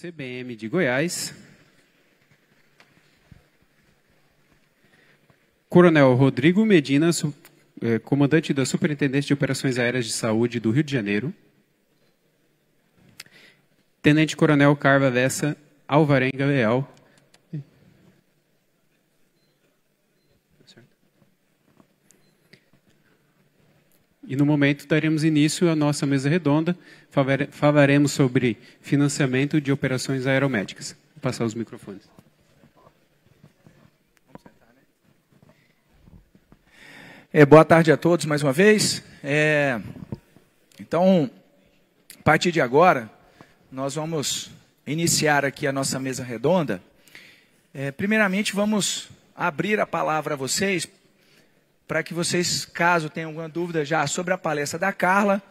CBM de Goiás, Coronel Rodrigo Medina, comandante da Superintendência de Operações Aéreas de Saúde do Rio de Janeiro, Tenente Coronel Carva Lessa Alvarenga Leal, E, no momento, daremos início à nossa mesa redonda. Falaremos sobre financiamento de operações aeromédicas. Vou passar os microfones. Boa tarde a todos mais uma vez. Então, a partir de agora, nós vamos iniciar aqui a nossa mesa redonda. Primeiramente, vamos abrir a palavra a vocês, para que vocês, caso tenham alguma dúvida já sobre a palestra da Carla,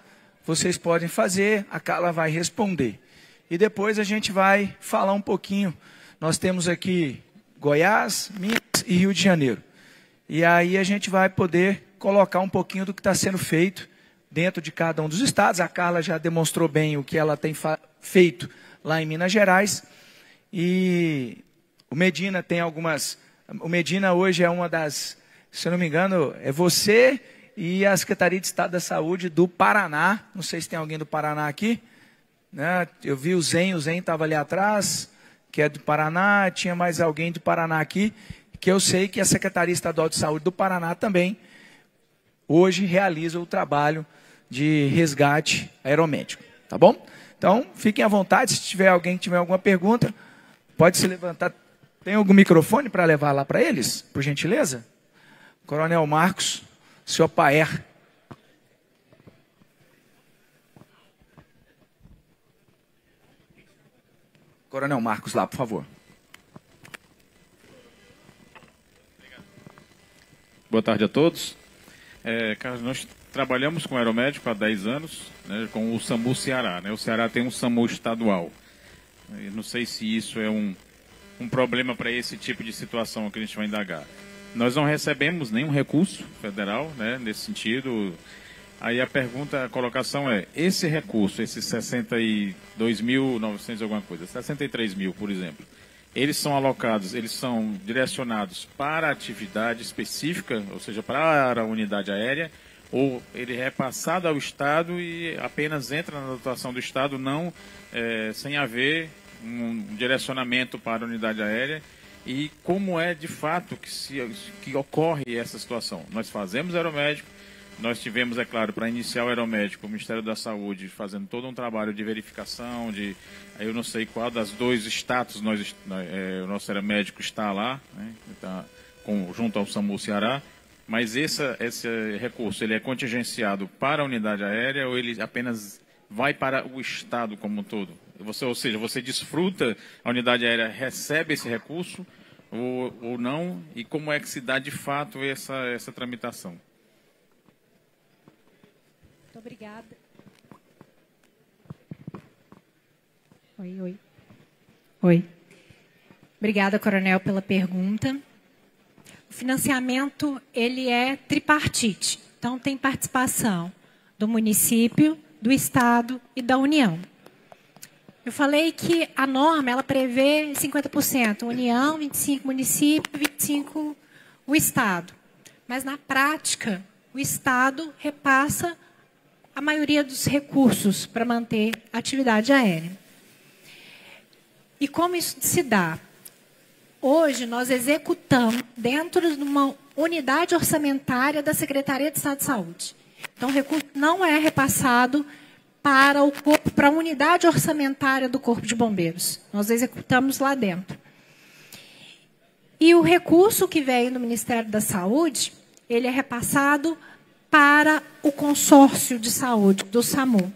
vocês podem fazer, a Carla vai responder. E depois a gente vai falar um pouquinho. Nós temos aqui Goiás, Minas e Rio de Janeiro. E aí a gente vai poder colocar um pouquinho do que está sendo feito dentro de cada um dos estados. A Carla já demonstrou bem o que ela tem feito lá em Minas Gerais. E o Medina tem algumas... O Medina hoje é uma das... Se eu não me engano, é você e a Secretaria de Estado da Saúde do Paraná. Não sei se tem alguém do Paraná aqui. Né? Eu vi o Zen estava ali atrás, que é do Paraná. Tinha mais alguém do Paraná aqui, que eu sei que a Secretaria Estadual de Saúde do Paraná também hoje realiza o trabalho de resgate aeromédico. Tá bom? Então, fiquem à vontade. Se tiver alguém que tiver alguma pergunta, pode se levantar. Tem algum microfone para levar lá para eles, por gentileza? Coronel Marcos, senhor Paer. Coronel Marcos lá, por favor. Boa tarde a todos. Carlos, nós trabalhamos com aeromédico há 10 anos, né, com o SAMU Ceará. Né? O Ceará tem um SAMU estadual. Eu não sei se isso é um problema para esse tipo de situação que a gente vai indagar. Nós não recebemos nenhum recurso federal, né, nesse sentido. Aí a colocação é, esse recurso, esses 62.900 alguma coisa, 63 mil, por exemplo, eles são alocados, eles são direcionados para atividade específica, ou seja, para a unidade aérea, ou ele é repassado ao Estado e apenas entra na dotação do Estado, sem haver um direcionamento para a unidade aérea. E como é de fato que ocorre essa situação? Nós fazemos aeromédico, nós tivemos, é claro, para iniciar o aeromédico, o Ministério da Saúde fazendo todo um trabalho de verificação, eu não sei qual das dois status o nosso aeromédico está lá, né, junto ao SAMU Ceará, mas esse recurso ele é contingenciado para a unidade aérea ou ele apenas vai para o Estado como um todo? Ou seja, você desfruta, a unidade aérea recebe esse recurso ou não? E como é que se dá de fato essa tramitação? Muito obrigada. Oi. Obrigada, Coronel, pela pergunta. O financiamento, ele é tripartite. Então, tem participação do município, do Estado e da União. Eu falei que a norma, ela prevê 50%, União, 25% município, 25% o Estado. Mas, na prática, o Estado repassa a maioria dos recursos para manter a atividade aérea. E como isso se dá? Hoje, nós executamos dentro de uma unidade orçamentária da Secretaria de Estado de Saúde. Então, o recurso não é repassado para a unidade orçamentária do Corpo de Bombeiros. Nós executamos lá dentro. E o recurso que veio do Ministério da Saúde, ele é repassado para o consórcio de saúde do SAMU.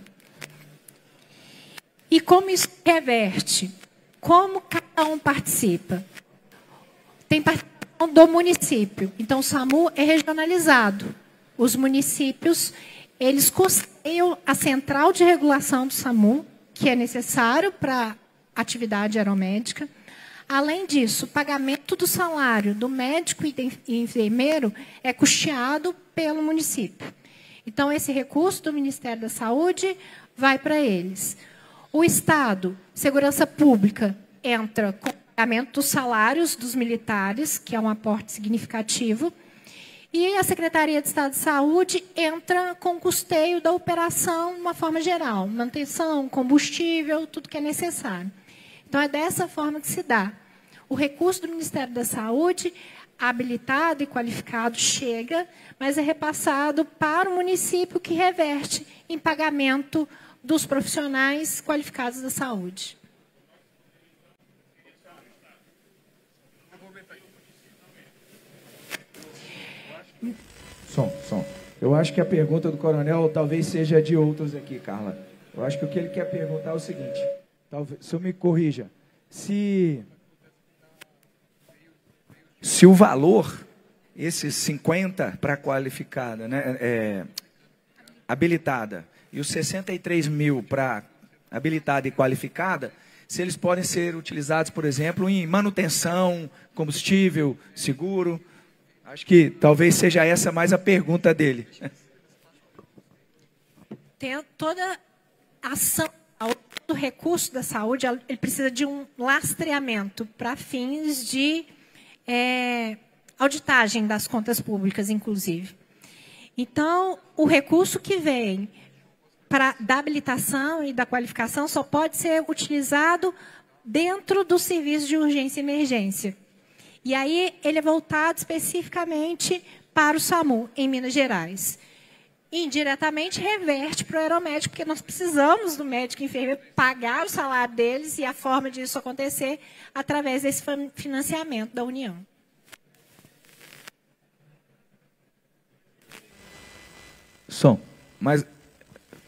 E como isso reverte? Como cada um participa? Tem participação do município. Então, o SAMU é regionalizado. Os municípios, eles custeiam a central de regulação do SAMU, que é necessário para a atividade aeromédica. Além disso, o pagamento do salário do médico e enfermeiro é custeado pelo município. Então, esse recurso do Ministério da Saúde vai para eles. O Estado, Segurança Pública, entra com o pagamento dos salários dos militares, que é um aporte significativo, e a Secretaria de Estado de Saúde entra com o custeio da operação de uma forma geral, manutenção, combustível, tudo que é necessário. Então, é dessa forma que se dá. O recurso do Ministério da Saúde habilitado e qualificado chega, mas é repassado para o município, que reverte em pagamento dos profissionais qualificados da saúde. Som. Eu acho que a pergunta do coronel talvez seja de outros aqui, Carla. Eu acho que o que ele quer perguntar é o seguinte, talvez, se eu me corrija, se o valor, esses 50 para qualificada, né, habilitada, e os 63 mil para habilitada e qualificada, se eles podem ser utilizados, por exemplo, em manutenção, combustível, seguro. Acho que talvez seja essa mais a pergunta dele. Tem toda ação, todo recurso da saúde, ele precisa de um lastreamento para fins de auditagem das contas públicas, inclusive. Então, o recurso que vem da habilitação e da qualificação só pode ser utilizado dentro do serviço de urgência e emergência. E aí ele é voltado especificamente para o SAMU, em Minas Gerais. Indiretamente reverte para o aeromédico, porque nós precisamos do médico e enfermeiro pagar o salário deles, e a forma disso acontecer através desse financiamento da União. Mas,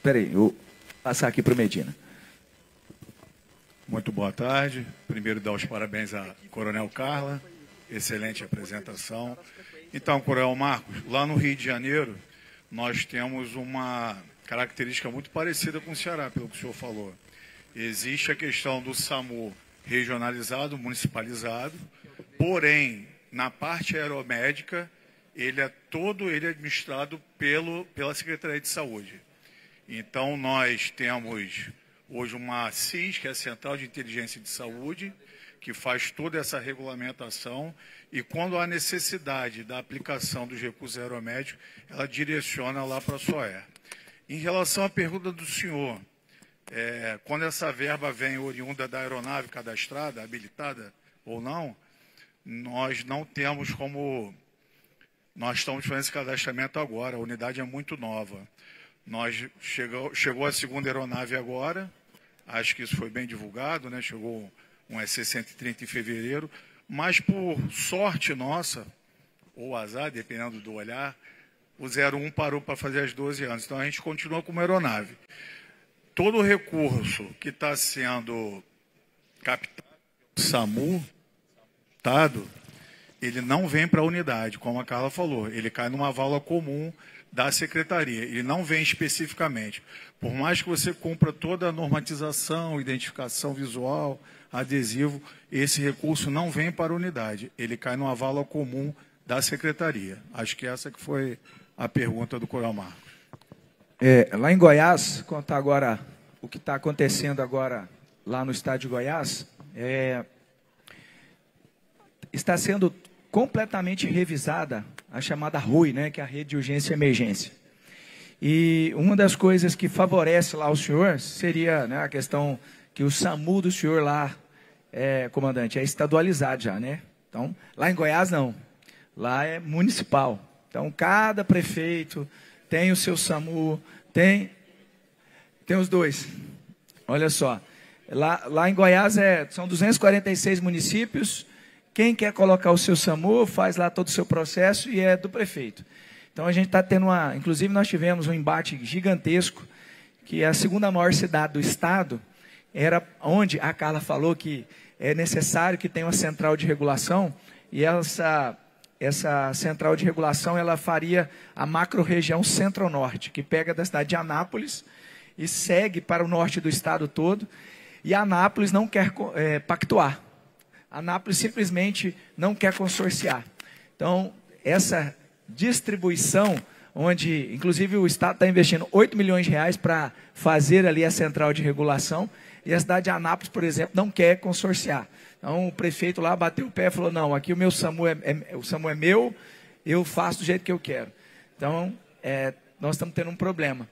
peraí, eu vou passar aqui para o Medina. Muito boa tarde. Primeiro, dar os parabéns à Coronel Carla. Excelente apresentação. Então, Coronel Marcos, lá no Rio de Janeiro, nós temos uma característica muito parecida com o Ceará, pelo que o senhor falou. Existe a questão do SAMU regionalizado, municipalizado, porém, na parte aeromédica, ele é administrado pela Secretaria de Saúde. Então, nós temos hoje uma CIS, que é a Central de Inteligência de Saúde, que faz toda essa regulamentação, e quando há necessidade da aplicação dos recursos aeromédicos, ela direciona lá para a SOER. Em relação à pergunta do senhor, quando essa verba vem oriunda da aeronave cadastrada, habilitada ou não, nós não temos como... Nós estamos fazendo esse cadastramento agora, a unidade é muito nova. Chegou a segunda aeronave agora, acho que isso foi bem divulgado, né? Chegou um SC-130 em fevereiro, mas por sorte nossa, ou azar, dependendo do olhar, o 01 parou para fazer as 12 anos. Então a gente continua com uma aeronave. Todo o recurso que está sendo captado pelo SAMU, ele não vem para a unidade, como a Carla falou, ele cai numa vala comum da secretaria, ele não vem especificamente. Por mais que você cumpra toda a normatização, identificação visual, adesivo, esse recurso não vem para a unidade, ele cai numa vala comum da secretaria. Acho que essa que foi a pergunta do Coronel Marcos. Lá em Goiás, contar agora o que está acontecendo agora lá no estado de Goiás, está sendo completamente revisada a chamada RUI, né, que é a Rede de Urgência e Emergência. E uma das coisas que favorece lá o senhor seria, né, a questão que o SAMU do senhor lá, comandante, é estadualizado já, né? Então, lá em Goiás não, lá é municipal. Então, cada prefeito tem o seu SAMU, tem os dois. Olha só, lá em Goiás são 246 municípios. Quem quer colocar o seu SAMU, faz lá todo o seu processo e é do prefeito. Então, a gente está tendo inclusive, nós tivemos um embate gigantesco, que é a segunda maior cidade do estado, era onde a Carla falou que é necessário que tenha uma central de regulação, e essa central de regulação, ela faria a macro-região centro-norte, que pega da cidade de Anápolis e segue para o norte do estado todo, e Anápolis não quer pactuar. Anápolis simplesmente não quer consorciar. Então, essa distribuição, onde, inclusive, o Estado está investindo 8 milhões de reais para fazer ali a central de regulação, e a cidade de Anápolis, por exemplo, não quer consorciar. Então, o prefeito lá bateu o pé e falou, não, aqui o meu SAMU o SAMU é meu, eu faço do jeito que eu quero. Então, nós estamos tendo um problema,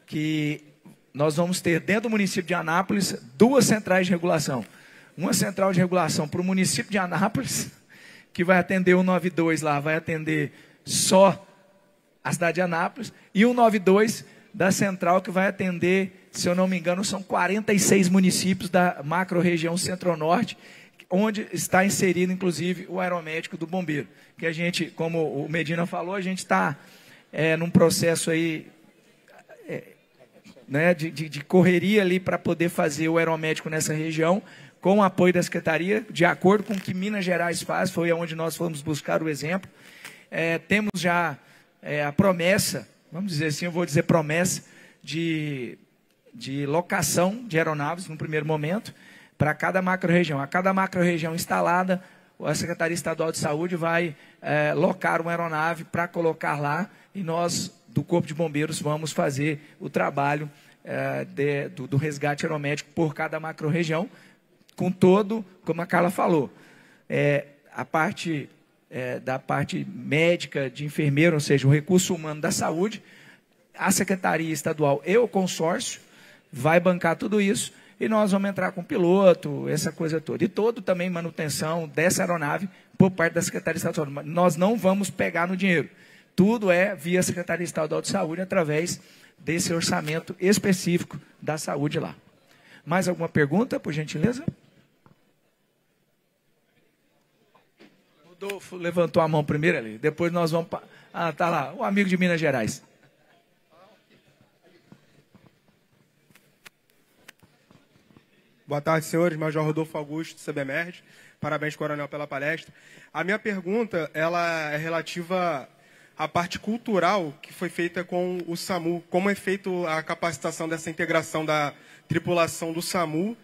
que nós vamos ter, dentro do município de Anápolis, 2 centrais de regulação. Uma central de regulação para o município de Anápolis que vai atender o 192 lá, vai atender só a cidade de Anápolis, e o 192 da Central, que vai atender, se eu não me engano, são 46 municípios da macro-região Centro-Norte, onde está inserido, inclusive, o aeromédico do bombeiro. Que a gente, como o Medina falou, a gente está num processo aí, né, de correria ali para poder fazer o aeromédico nessa região, com o apoio da Secretaria, de acordo com o que Minas Gerais faz, foi onde nós fomos buscar o exemplo. Temos já a promessa, vamos dizer assim, eu vou dizer promessa, de locação de aeronaves, no primeiro momento, para cada macro-região. A cada macro-região instalada, a Secretaria Estadual de Saúde vai locar uma aeronave para colocar lá, e nós, do Corpo de Bombeiros, vamos fazer o trabalho do resgate aeromédico por cada macro-região, com todo, como a Carla falou, a parte da parte médica, de enfermeiro, ou seja, o recurso humano da saúde, a Secretaria Estadual e o consórcio vai bancar tudo isso, e nós vamos entrar com piloto, essa coisa toda. E todo também manutenção dessa aeronave por parte da Secretaria Estadual. Nós não vamos pegar no dinheiro. Tudo é via Secretaria Estadual de Saúde, através desse orçamento específico da saúde lá. Mais alguma pergunta, por gentileza? Rodolfo levantou a mão primeiro ali. Depois nós vamos... tá lá, o amigo de Minas Gerais. Boa tarde, senhores. Major Rodolfo Augusto, do CBMERD. Parabéns, coronel, pela palestra. A minha pergunta ela é relativa à parte cultural que foi feita com o SAMU. Como é feita a capacitação dessa integração da tripulação do SAMU,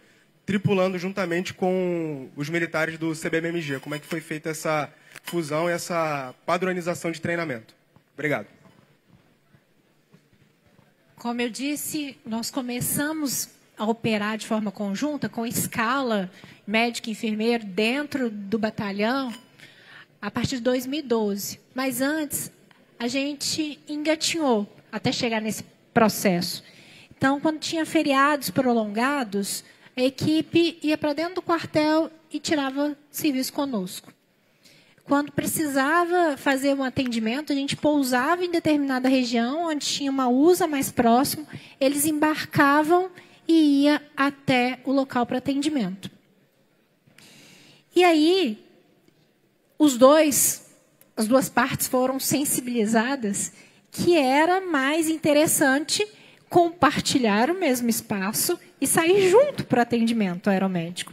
tripulando juntamente com os militares do CBMMG? Como é que foi feita essa fusão e essa padronização de treinamento? Obrigado. Como eu disse, nós começamos a operar de forma conjunta, com escala médico e enfermeiro dentro do batalhão, a partir de 2012. Mas antes, a gente engatinhou até chegar nesse processo. Então, quando tinha feriados prolongados, a equipe ia para dentro do quartel e tirava serviço conosco. Quando precisava fazer um atendimento, a gente pousava em determinada região, onde tinha uma USA mais próximo, eles embarcavam e ia até o local para atendimento. E aí, as duas partes foram sensibilizadas que era mais interessante compartilhar o mesmo espaço e sair junto para o atendimento aeromédico,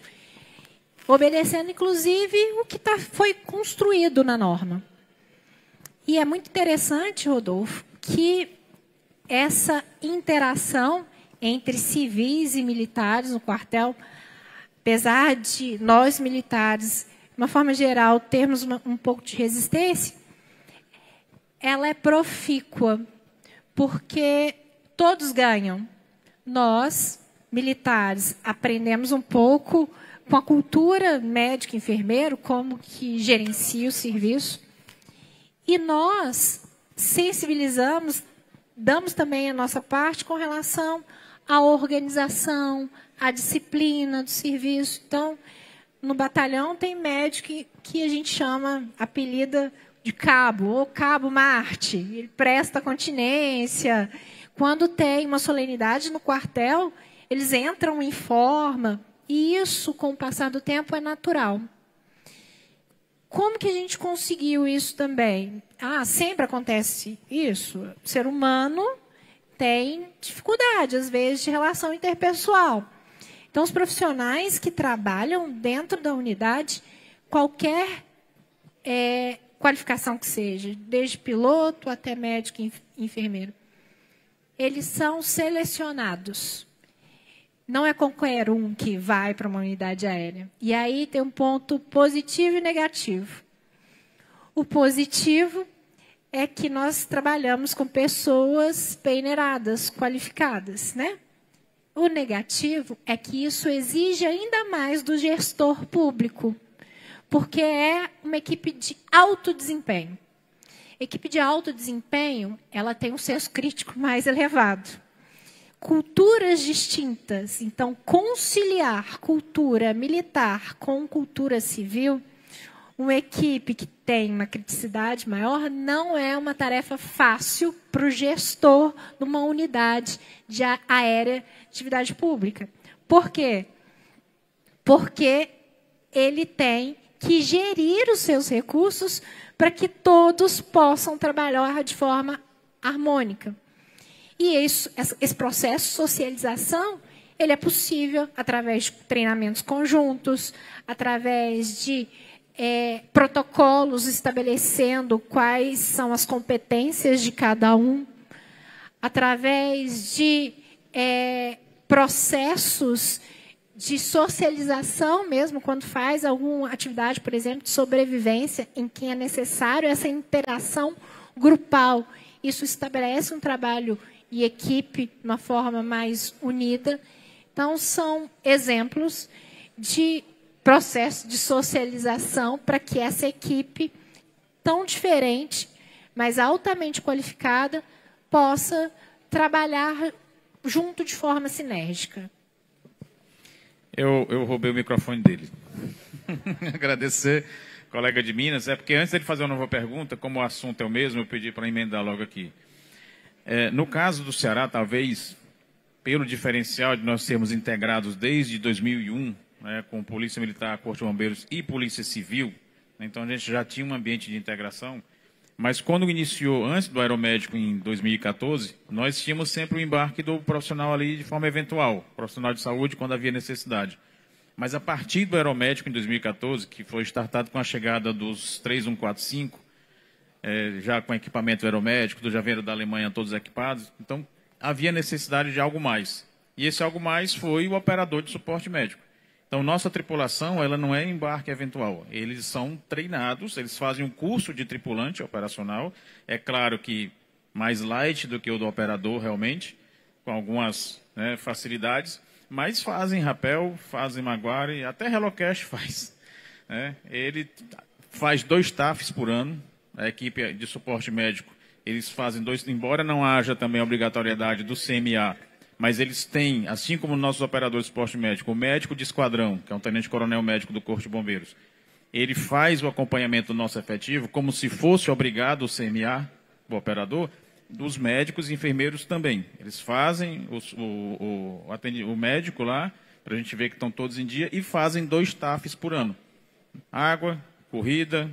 obedecendo, inclusive, o que foi construído na norma. E é muito interessante, Rodolfo, que essa interação entre civis e militares no quartel, apesar de nós militares, de uma forma geral, termos um pouco de resistência, ela é profícua, porque todos ganham. Nós, militares, aprendemos um pouco com a cultura médico e enfermeiro, como que gerencia o serviço, e nós sensibilizamos, damos também a nossa parte com relação à organização, à disciplina do serviço. Então, no batalhão tem médico que a gente chama, apelida de cabo, ou cabo Marte. Ele presta continência. Quando tem uma solenidade no quartel, eles entram em forma, e isso, com o passar do tempo, é natural. Como que a gente conseguiu isso também? Sempre acontece isso. O ser humano tem dificuldade, às vezes, de relação interpessoal. Então, os profissionais que trabalham dentro da unidade, qualquer qualificação que seja, desde piloto até médico e enfermeiro, eles são selecionados. Não é qualquer um que vai para uma unidade aérea. E aí tem um ponto positivo e negativo. O positivo é que nós trabalhamos com pessoas peneiradas, qualificadas, né? O negativo é que isso exige ainda mais do gestor público, porque é uma equipe de alto desempenho. A equipe de alto desempenho, ela tem um senso crítico mais elevado. Culturas distintas, então conciliar cultura militar com cultura civil, uma equipe que tem uma criticidade maior não é uma tarefa fácil para o gestor de uma unidade de aérea de atividade pública. Por quê? Porque ele tem que gerir os seus recursos para que todos possam trabalhar de forma harmônica. E esse processo de socialização, ele é possível através de treinamentos conjuntos, através de protocolos estabelecendo quais são as competências de cada um, através de processos de socialização mesmo, quando faz alguma atividade, por exemplo, de sobrevivência, em que é necessário essa interação grupal. Isso estabelece um trabalho em equipe, de uma forma mais unida. Então, são exemplos de processo de socialização para que essa equipe, tão diferente, mas altamente qualificada, possa trabalhar junto de forma sinérgica. Eu roubei o microfone dele. Agradecer, colega de Minas. Porque antes dele fazer uma nova pergunta, como o assunto é o mesmo, eu pedi para emendar logo aqui. No caso do Ceará, talvez, pelo diferencial de nós sermos integrados desde 2001, com Polícia Militar, Corpo de Bombeiros e Polícia Civil, então a gente já tinha um ambiente de integração, mas quando iniciou, antes do aeromédico, em 2014, nós tínhamos sempre o embarque do profissional ali de forma eventual, profissional de saúde, quando havia necessidade. Mas a partir do aeromédico, em 2014, que foi startado com a chegada dos 3145, já com equipamento aeromédico, do Javeiro da Alemanha, todos equipados, então havia necessidade de algo mais. E esse algo mais foi o operador de suporte médico. Então, nossa tripulação, ela não é embarque eventual. Eles são treinados, eles fazem um curso de tripulante operacional. É claro que mais light do que o do operador, realmente, com algumas facilidades, mas fazem rapel, fazem maguare, até Hellocash faz. Ele faz 2 TAFs por ano, a equipe de suporte médico, eles fazem 2, embora não haja também a obrigatoriedade do CMA, mas eles têm, assim como nossos operadores de suporte médico, o médico de esquadrão, que é um tenente-coronel médico do Corpo de Bombeiros, ele faz o acompanhamento do nosso efetivo como se fosse obrigado o CMA, o operador, dos médicos e enfermeiros também. Eles fazem o médico lá, para a gente ver que estão todos em dia, e fazem 2 TAFs por ano. Água, corrida,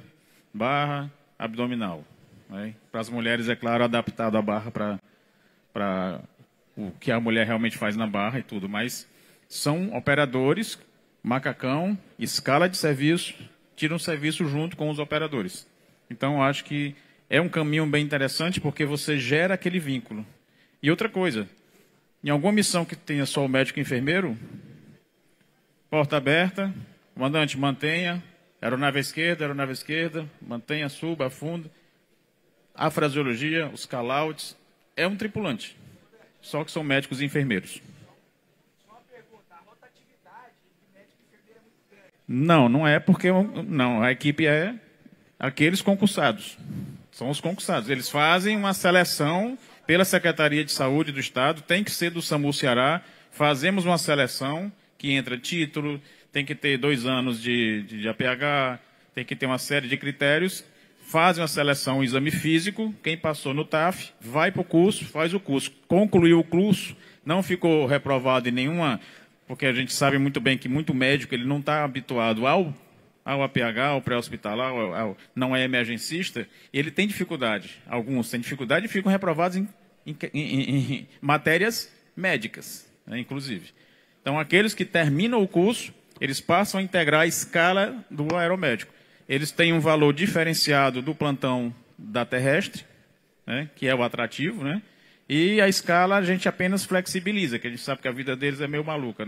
barra, abdominal. Para as mulheres, é claro, adaptado a barra para o que a mulher realmente faz na barra e tudo, mas são operadores, macacão, escala de serviço, tiram serviço junto com os operadores. Então, acho que é um caminho bem interessante, porque você gera aquele vínculo. E outra coisa, em alguma missão que tenha só o médico e enfermeiro, porta aberta, comandante, mantenha, aeronave à esquerda, mantenha, suba, afunda. A fraseologia, os call-outs, é um tripulante. Só que são médicos e enfermeiros. Só uma pergunta, a rotatividade de médico e enfermeiro é muito grande? Não é porque... Não, a equipe é aqueles concursados. São os concursados. Eles fazem uma seleção pela Secretaria de Saúde do Estado, tem que ser do SAMU Ceará, fazemos uma seleção que entra título, tem que ter 2 anos de APH, tem que ter uma série de critérios, fazem uma seleção, um exame físico, quem passou no TAF, vai para o curso, faz o curso. Concluiu o curso, não ficou reprovado em nenhuma, porque a gente sabe muito bem que muito médico ele não está habituado ao APH, ao pré-hospitalar, não é emergencista, ele tem dificuldade. Alguns têm dificuldade e ficam reprovados em matérias médicas, inclusive. Então, aqueles que terminam o curso, eles passam a integrar a escala do aeromédico. Eles têm um valor diferenciado do plantão da terrestre, que é o atrativo, e a escala a gente apenas flexibiliza, que a gente sabe que a vida deles é meio maluca,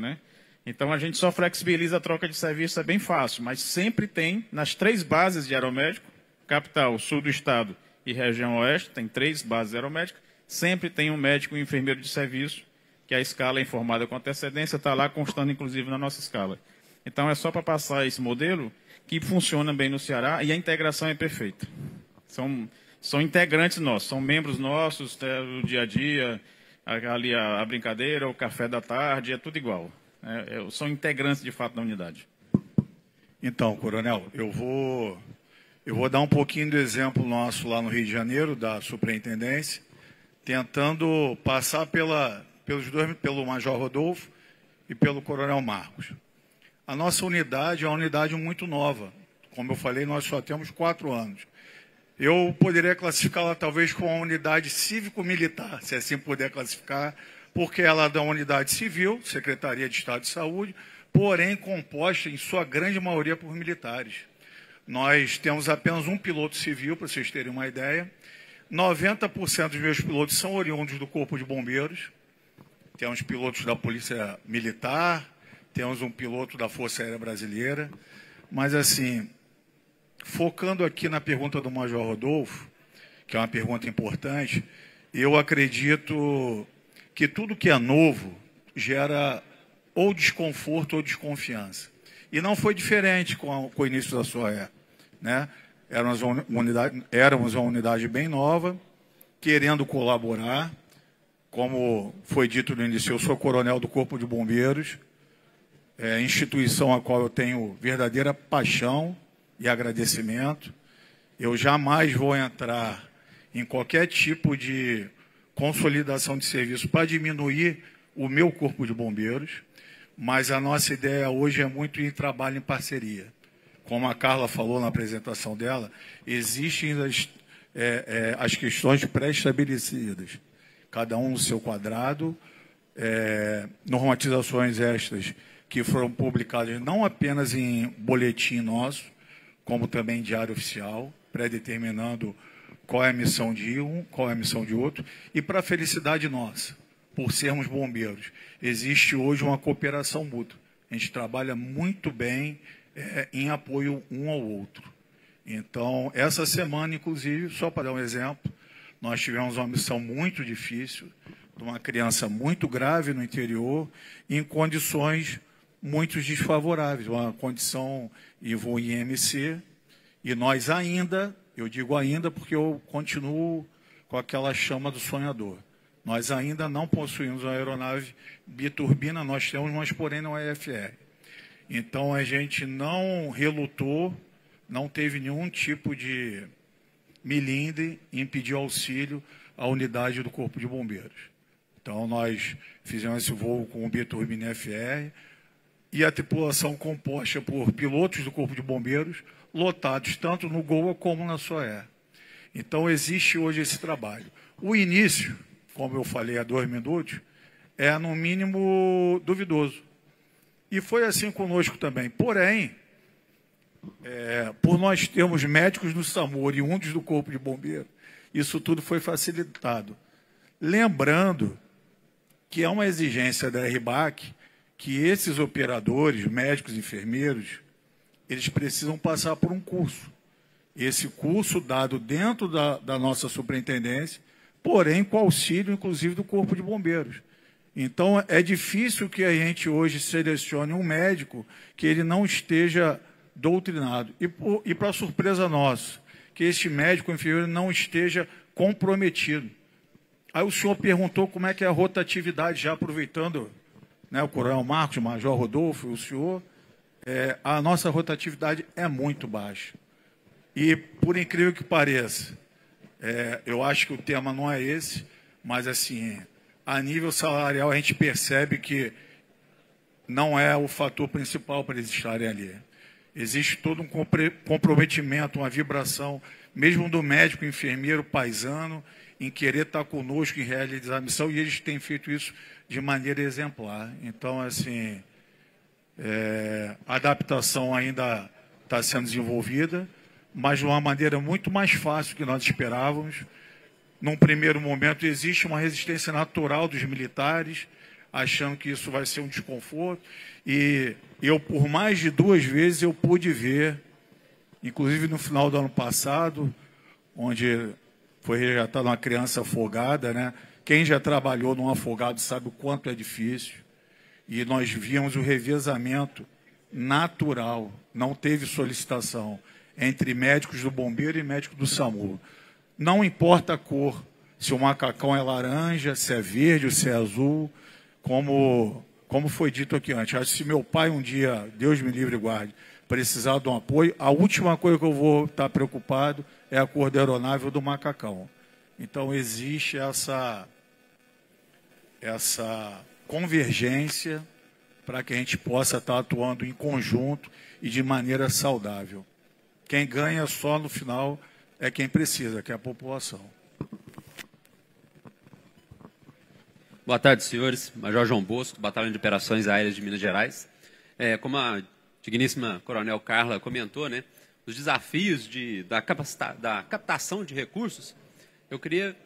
Então, a gente só flexibiliza a troca de serviço, é bem fácil, mas sempre tem, nas 3 bases de aeromédico, capital, sul do estado e região oeste, tem 3 bases aeromédicas, sempre tem um médico e um enfermeiro de serviço, que a escala é informada com antecedência, está lá constando, inclusive, na nossa escala. Então, é só para passar esse modelo que funciona bem no Ceará e a integração é perfeita. São integrantes nossos, são membros nossos, o dia a dia, ali a brincadeira, o café da tarde, é tudo igual. São integrantes, de fato, da unidade. Então, coronel, eu vou dar um pouquinho do exemplo nosso lá no Rio de Janeiro, da superintendência, tentando passar pelos dois, pelo Major Rodolfo e pelo Coronel Marcos. A nossa unidade é uma unidade muito nova. Como eu falei, nós só temos 4 anos. Eu poderia classificá-la talvez como uma unidade cívico-militar, se assim puder classificar, porque ela é da unidade civil, Secretaria de Estado de Saúde, porém composta em sua grande maioria por militares. Nós temos apenas um piloto civil, para vocês terem uma ideia. 90% dos meus pilotos são oriundos do Corpo de Bombeiros. Temos pilotos da Polícia Militar, temos um piloto da Força Aérea Brasileira. Mas, assim, focando aqui na pergunta do Major Rodolfo, que é uma pergunta importante, eu acredito que tudo que é novo gera ou desconforto ou desconfiança. E não foi diferente com o início da SOE, né? Éramos uma unidade bem nova, querendo colaborar. Como foi dito no início, eu sou coronel do Corpo de Bombeiros, instituição a qual eu tenho verdadeira paixão e agradecimento. Eu jamais vou entrar em qualquer tipo de consolidação de serviço para diminuir o meu Corpo de Bombeiros, mas a nossa ideia hoje é muito em trabalho em parceria. Como a Carla falou na apresentação dela, existem as questões pré-estabelecidas, cada um no seu quadrado, normatizações estas que foram publicadas não apenas em boletim nosso, como também em diário oficial, pré-determinando qual é a missão de um, qual é a missão de outro, e para a felicidade nossa, por sermos bombeiros, existe hoje uma cooperação mútua. A gente trabalha muito bem em apoio um ao outro. Então, essa semana, inclusive, só para dar um exemplo, nós tivemos uma missão muito difícil, de uma criança muito grave no interior, em condições muito desfavoráveis, uma condição IMC, e nós ainda, eu digo ainda porque eu continuo com aquela chama do sonhador, nós ainda não possuímos uma aeronave biturbina, nós temos, mas porém não é EFR. Então a gente não relutou, não teve nenhum tipo de milindre em pedir auxílio à unidade do Corpo de Bombeiros. Então nós fizemos esse voo com o biturbina FR e a tripulação composta por pilotos do Corpo de Bombeiros, lotados tanto no GOA como na SOE. Então existe hoje esse trabalho. O início, como eu falei há 2 minutos, é no mínimo duvidoso. E foi assim conosco também. Porém, por nós termos médicos do SAMU, oriundos do Corpo de Bombeiros, isso tudo foi facilitado. Lembrando que é uma exigência da RBAC que esses operadores, médicos, enfermeiros, eles precisam passar por um curso. Esse curso dado dentro da nossa superintendência, porém com auxílio, inclusive, do Corpo de Bombeiros. Então, é difícil que a gente hoje selecione um médico que ele não esteja doutrinado. E para surpresa nossa, que este médico enfermeiro não esteja comprometido. Aí o senhor perguntou como é que é a rotatividade, já aproveitando, né, o Coronel Marcos, o Major Rodolfo, o senhor, a nossa rotatividade é muito baixa. E, por incrível que pareça, eu acho que o tema não é esse, mas, assim, a nível salarial a gente percebe que não é o fator principal para eles estarem ali. Existe todo um comprometimento, uma vibração, mesmo do médico, enfermeiro, paisano, em querer estar conosco, em realizar a missão, e eles têm feito isso de maneira exemplar. Então, assim, a adaptação ainda está sendo desenvolvida, mas de uma maneira muito mais fácil que nós esperávamos. Num primeiro momento, existe uma resistência natural dos militares, achando que isso vai ser um desconforto. E eu, por mais de 2 vezes, eu pude ver, inclusive no final do ano passado, onde foi resgatada uma criança afogada, né? Quem já trabalhou num afogado sabe o quanto é difícil. E nós víamos o revezamento natural, não teve solicitação, entre médicos do bombeiro e médicos do SAMU. Não importa a cor, se o macacão é laranja, se é verde ou se é azul, como foi dito aqui antes. Acho que se meu pai um dia, Deus me livre e guarde, precisar de um apoio, a última coisa que eu vou estar preocupado é a cor da aeronave ou do macacão. Então, existe essa convergência para que a gente possa estar atuando em conjunto e de maneira saudável. Quem ganha só no final é quem precisa, que é a população. Boa tarde, senhores. Major João Bosco, Batalhão de Operações Aéreas de Minas Gerais. Como a digníssima Coronel Carla comentou, né, os desafios da captação de recursos, eu queria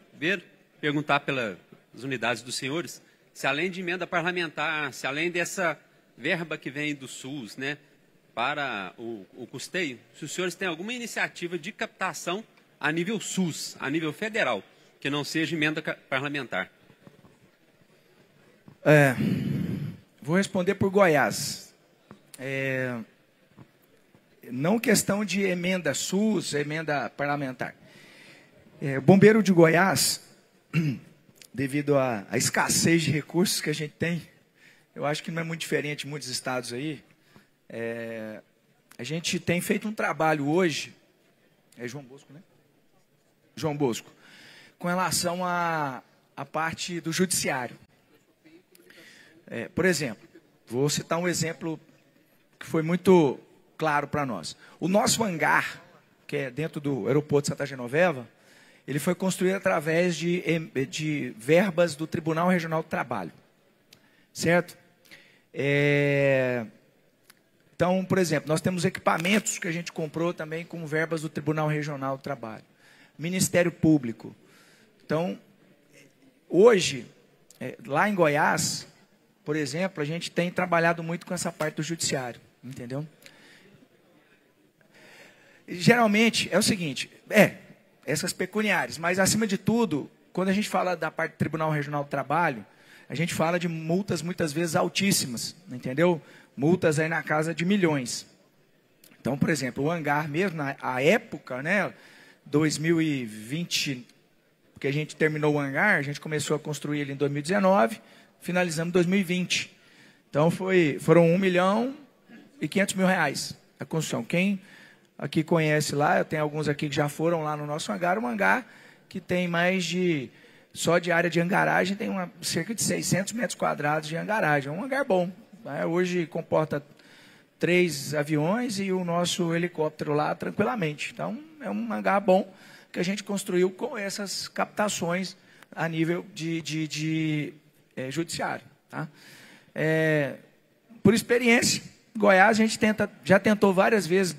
perguntar pelas unidades dos senhores, se além de emenda parlamentar, se além dessa verba que vem do SUS, né, para o custeio, se os senhores têm alguma iniciativa de captação a nível SUS, a nível federal, que não seja emenda parlamentar. Vou responder por Goiás. Não questão de emenda SUS, emenda parlamentar. Bombeiro de Goiás, devido à escassez de recursos que a gente tem, eu acho que não é muito diferente de muitos estados aí. A gente tem feito um trabalho hoje, João Bosco, né? João Bosco, com relação à parte do judiciário. Por exemplo, vou citar um exemplo que foi muito claro para nós. O nosso hangar, que é dentro do aeroporto de Santa Genoveva, ele foi construído através de verbas do Tribunal Regional do Trabalho. Certo? Então, por exemplo, nós temos equipamentos que a gente comprou também com verbas do Tribunal Regional do Trabalho. Ministério Público. Então, hoje, lá em Goiás, por exemplo, a gente tem trabalhado muito com essa parte do judiciário, entendeu? Geralmente, é o seguinte, essas pecuniárias, mas acima de tudo, quando a gente fala da parte do Tribunal Regional do Trabalho, a gente fala de multas muitas vezes altíssimas, entendeu? Multas aí na casa de milhões. Então, por exemplo, o hangar mesmo, na época, né, 2020, que a gente terminou o hangar, a gente começou a construir ele em 2019, finalizamos em 2020. Então, foram R$1.500.000 a construção. Quem aqui conhece lá, eu tenho alguns aqui que já foram lá no nosso hangar, um hangar que tem só de área de hangaragem, tem cerca de 600 metros quadrados de hangaragem. É um hangar bom. Né? Hoje comporta 3 aviões e o nosso helicóptero lá tranquilamente. Então, é um hangar bom que a gente construiu com essas captações a nível de judiciário. Tá? Por experiência, Goiás a gente já tentou várias vezes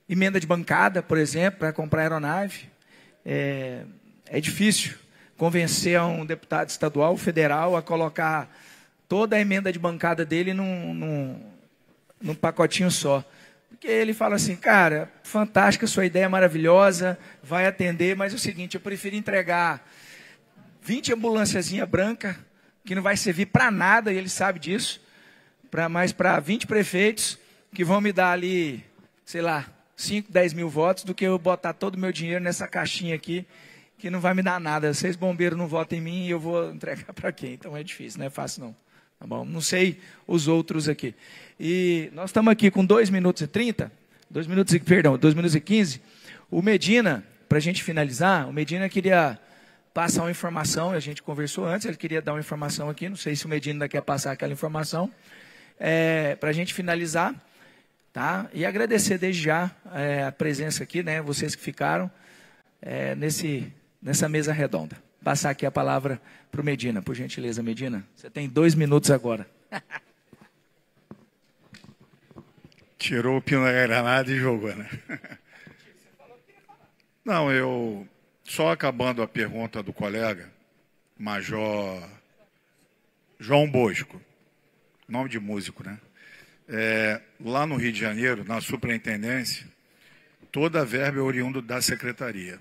emenda de bancada, por exemplo, para comprar aeronave. É difícil convencer um deputado estadual, federal, a colocar toda a emenda de bancada dele num pacotinho só. Porque ele fala assim, cara, fantástica, sua ideia é maravilhosa, vai atender, mas é o seguinte, eu prefiro entregar 20 ambulanciazinha branca, que não vai servir para nada, e ele sabe disso, mas para 20 prefeitos, que vão me dar ali, sei lá, 5, 10 mil votos, do que eu botar todo o meu dinheiro nessa caixinha aqui, que não vai me dar nada. Vocês bombeiros não votam em mim e eu vou entregar para quem? Então é difícil, não é fácil não. Tá bom? Não sei os outros aqui. E nós estamos aqui com 2 minutos e 30, 2 minutos e 15. O Medina, para a gente finalizar, o Medina queria passar uma informação, a gente conversou antes, ele queria dar uma informação aqui, não sei se o Medina ainda quer passar aquela informação, para a gente finalizar, tá? E agradecer desde já a presença aqui, né, vocês que ficaram nessa mesa redonda. Passar aqui a palavra para o Medina, por gentileza, Medina. Você tem 2 minutos agora. Tirou o pino da granada e jogou, né? Não, eu... Só acabando a pergunta do colega, Major João Bosco, nome de músico, né? Lá no Rio de Janeiro, na superintendência, toda a verba é oriunda da secretaria.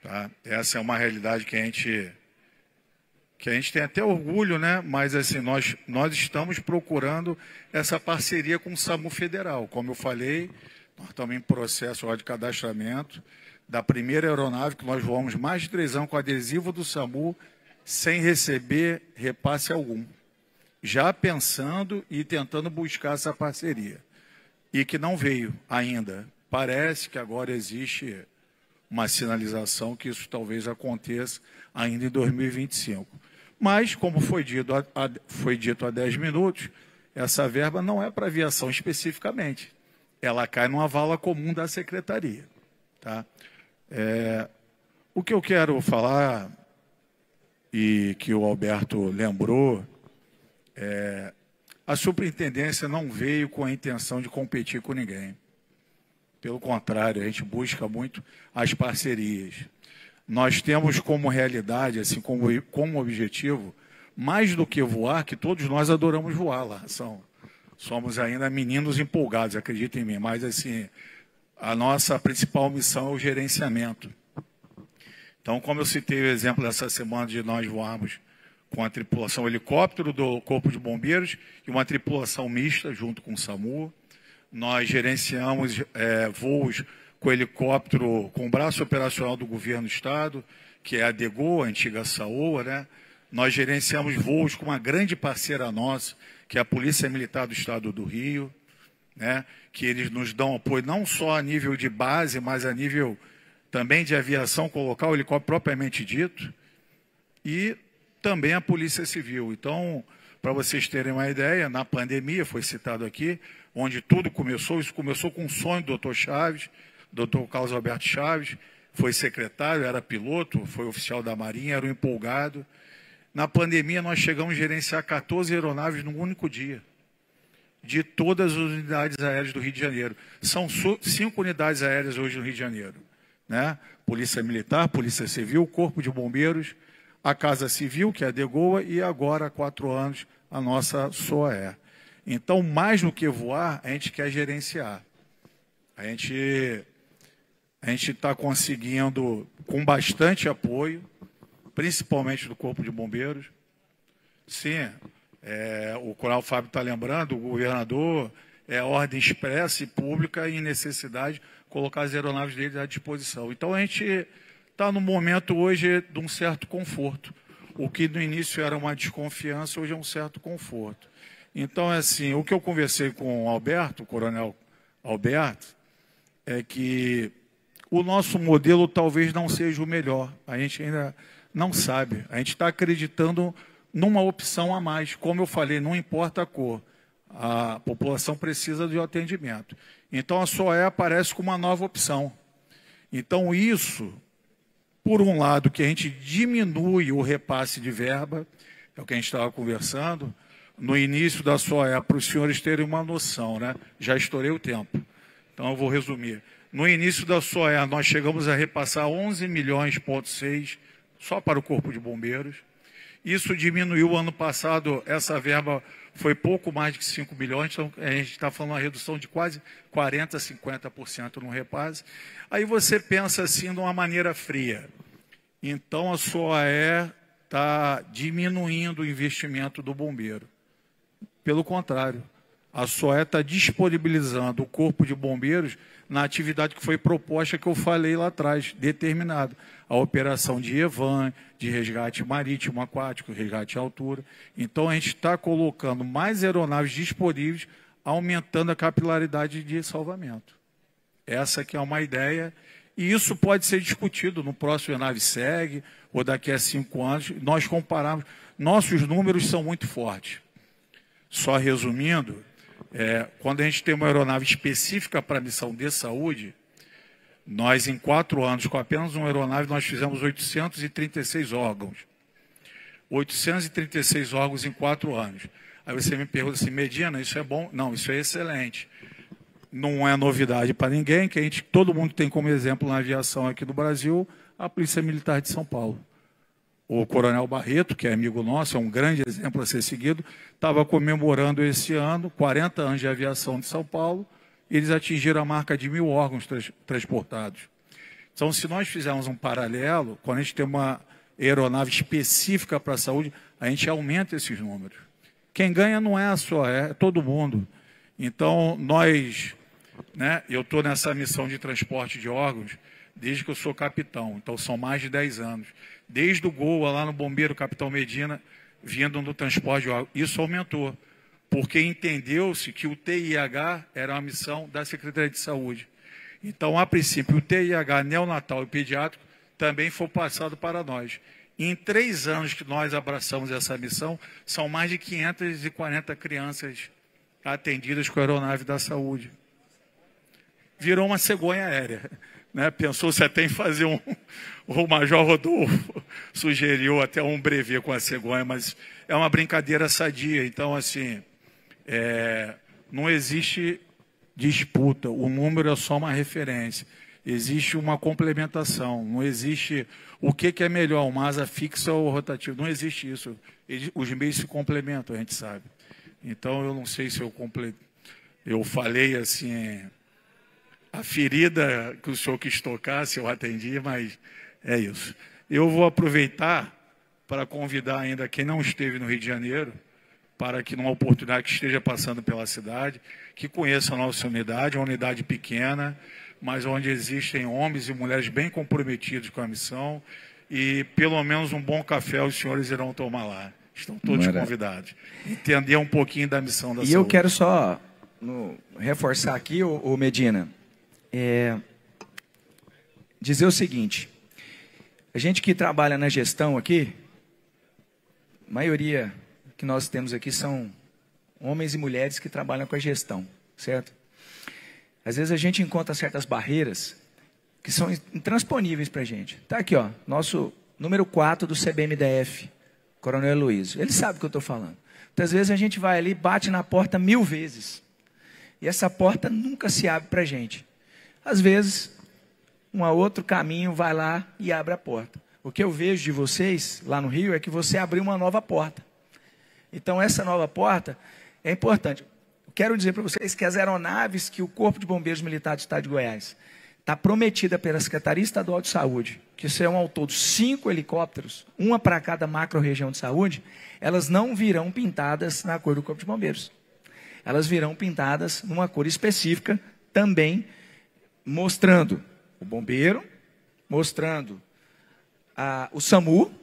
Tá? Essa é uma realidade que a gente tem até orgulho, né? Mas assim, nós estamos procurando essa parceria com o SAMU Federal. Como eu falei, nós estamos em processo de cadastramento da primeira aeronave, que nós voamos mais de 3 anos com adesivo do SAMU, sem receber repasse algum. Já pensando e tentando buscar essa parceria. e que não veio ainda. Parece que agora existe uma sinalização que isso talvez aconteça ainda em 2025. Mas, como foi dito há 10 minutos, essa verba não é para aviação especificamente. Ela cai numa vala comum da secretaria. Tá? O que eu quero falar, e que o Alberto lembrou, a superintendência não veio com a intenção de competir com ninguém. Pelo contrário, a gente busca muito as parcerias. Nós temos como realidade, assim como objetivo, mais do que voar, que todos nós adoramos voar lá. Somos ainda meninos empolgados, acreditem em mim. Mas, assim, a nossa principal missão é o gerenciamento. Então, como eu citei o exemplo dessa semana de nós voarmos com a tripulação helicóptero do Corpo de Bombeiros e uma tripulação mista junto com o SAMU. Nós gerenciamos voos com helicóptero, com o braço operacional do governo do Estado, que é a DEGO, a antiga SAOA, né? Nós gerenciamos voos com uma grande parceira nossa, que é a Polícia Militar do Estado do Rio, né? Que eles nos dão apoio não só a nível de base, mas a nível também de aviação, colocar o helicóptero propriamente dito, e também a Polícia Civil. Então, para vocês terem uma ideia, na pandemia, foi citado aqui, onde tudo começou, isso começou com um sonho do Dr. Chaves, Dr. Carlos Alberto Chaves, foi secretário, era piloto, foi oficial da Marinha, era um empolgado. Na pandemia, nós chegamos a gerenciar 14 aeronaves num único dia, de todas as unidades aéreas do Rio de Janeiro. São 5 unidades aéreas hoje no Rio de Janeiro, né? Polícia Militar, Polícia Civil, Corpo de Bombeiros, a Casa Civil, que é a DEGOA, e agora, há 4 anos, a nossa SOAE. Então, mais do que voar, a gente quer gerenciar. A gente está conseguindo, com bastante apoio, principalmente do Corpo de Bombeiros. Sim, o Coronel Fábio está lembrando, o governador, ordem expressa e pública e necessidade colocar as aeronaves deles à disposição. Então, a gente está no momento hoje de um certo conforto. O que no início era uma desconfiança, hoje é um certo conforto. Então, assim, o que eu conversei com o Alberto, o Coronel Alberto, é que o nosso modelo talvez não seja o melhor. A gente ainda não sabe. A gente está acreditando numa opção a mais. Como eu falei, não importa a cor. A população precisa de atendimento. Então, a SOAE aparece com uma nova opção. Então, isso, por um lado, que a gente diminui o repasse de verba, é o que a gente estava conversando, no início da SOAE, para os senhores terem uma noção, né? Já estourei o tempo, então eu vou resumir. No início da SOAE, nós chegamos a repassar 11,6 milhões só para o Corpo de Bombeiros. Isso diminuiu ano passado, essa verba foi pouco mais de 5 milhões, então a gente está falando uma redução de quase 40% a 50% no repasse. Aí você pensa assim, de uma maneira fria. Então, a SOAE está diminuindo o investimento do bombeiro. Pelo contrário, a SOAE está disponibilizando o Corpo de Bombeiros na atividade que foi proposta, que eu falei lá atrás, determinado. A operação de EVAN, de resgate marítimo, aquático, resgate à altura. Então, a gente está colocando mais aeronaves disponíveis, aumentando a capilaridade de salvamento. Essa que é uma ideia, e isso pode ser discutido no próximo NAVSEG, ou daqui a 5 anos. Nós comparamos, nossos números são muito fortes. Só resumindo, quando a gente tem uma aeronave específica para a missão de saúde, nós, em 4 anos, com apenas uma aeronave, nós fizemos 836 órgãos. 836 órgãos em 4 anos. Aí você me pergunta assim, Medina, isso é bom? Não, isso é excelente. Não é novidade para ninguém, que todo mundo tem como exemplo na aviação aqui do Brasil, a Polícia Militar de São Paulo. O Coronel Barreto, que é amigo nosso, é um grande exemplo a ser seguido, estava comemorando esse ano 40 anos de aviação de São Paulo, e eles atingiram a marca de 1.000 órgãos transportados. Então, se nós fizermos um paralelo, quando a gente tem uma aeronave específica para a saúde, a gente aumenta esses números. Quem ganha não é só, é todo mundo. Então, nós, né, eu estou nessa missão de transporte de órgãos desde que eu sou capitão, então são mais de 10 anos. Desde o GOA, lá no Bombeiro Capitão Medina, vindo no transporte de órgãos. Isso aumentou. porque entendeu-se que o TIH era uma missão da Secretaria de Saúde. Então, a princípio, o TIH neonatal e pediátrico também foi passado para nós. Em 3 anos que nós abraçamos essa missão, são mais de 540 crianças atendidas com a aeronave da saúde. Virou uma cegonha aérea. Né? Pensou-se até em fazer o Major Rodolfo sugeriu até um brevet com a cegonha, mas é uma brincadeira sadia. Então, assim, não existe disputa, o número é só uma referência. Existe uma complementação, não existe o que é melhor, uma asa fixa ou rotativa. Não existe isso. Os meios se complementam, a gente sabe. Então, eu não sei se eu falei assim, a ferida que o senhor quis tocar, se eu atendi, mas é isso. Eu vou aproveitar para convidar ainda quem não esteve no Rio de Janeiro, para que numa oportunidade que esteja passando pela cidade, que conheça a nossa unidade, uma unidade pequena, mas onde existem homens e mulheres bem comprometidos com a missão, e pelo menos um bom café os senhores irão tomar lá. Estão todos convidados. Entender um pouquinho da missão da saúde. E eu quero só reforçar aqui, ô Medina, dizer o seguinte: a gente que trabalha na gestão aqui, a maioria que nós temos aqui são homens e mulheres que trabalham com a gestão, certo? Às vezes a gente encontra certas barreiras que são intransponíveis para a gente. Está aqui, ó, nosso número 4 do CBMDF, Coronel Heloísio. Ele sabe o que eu estou falando. Muitas vezes a gente vai ali, bate na porta 1000 vezes. E essa porta nunca se abre para a gente. Às vezes, um outro caminho vai lá e abre a porta. O que eu vejo de vocês, lá no Rio, é que você abriu uma nova porta. Então, essa nova porta é importante. Quero dizer para vocês que as aeronaves que o Corpo de Bombeiros Militar do Estado de Goiás está prometida pela Secretaria Estadual de Saúde, que serão ao todo 5 helicópteros, uma para cada macro-região de saúde, elas não virão pintadas na cor do Corpo de Bombeiros. Elas virão pintadas numa cor específica, também mostrando o bombeiro, mostrando o SAMU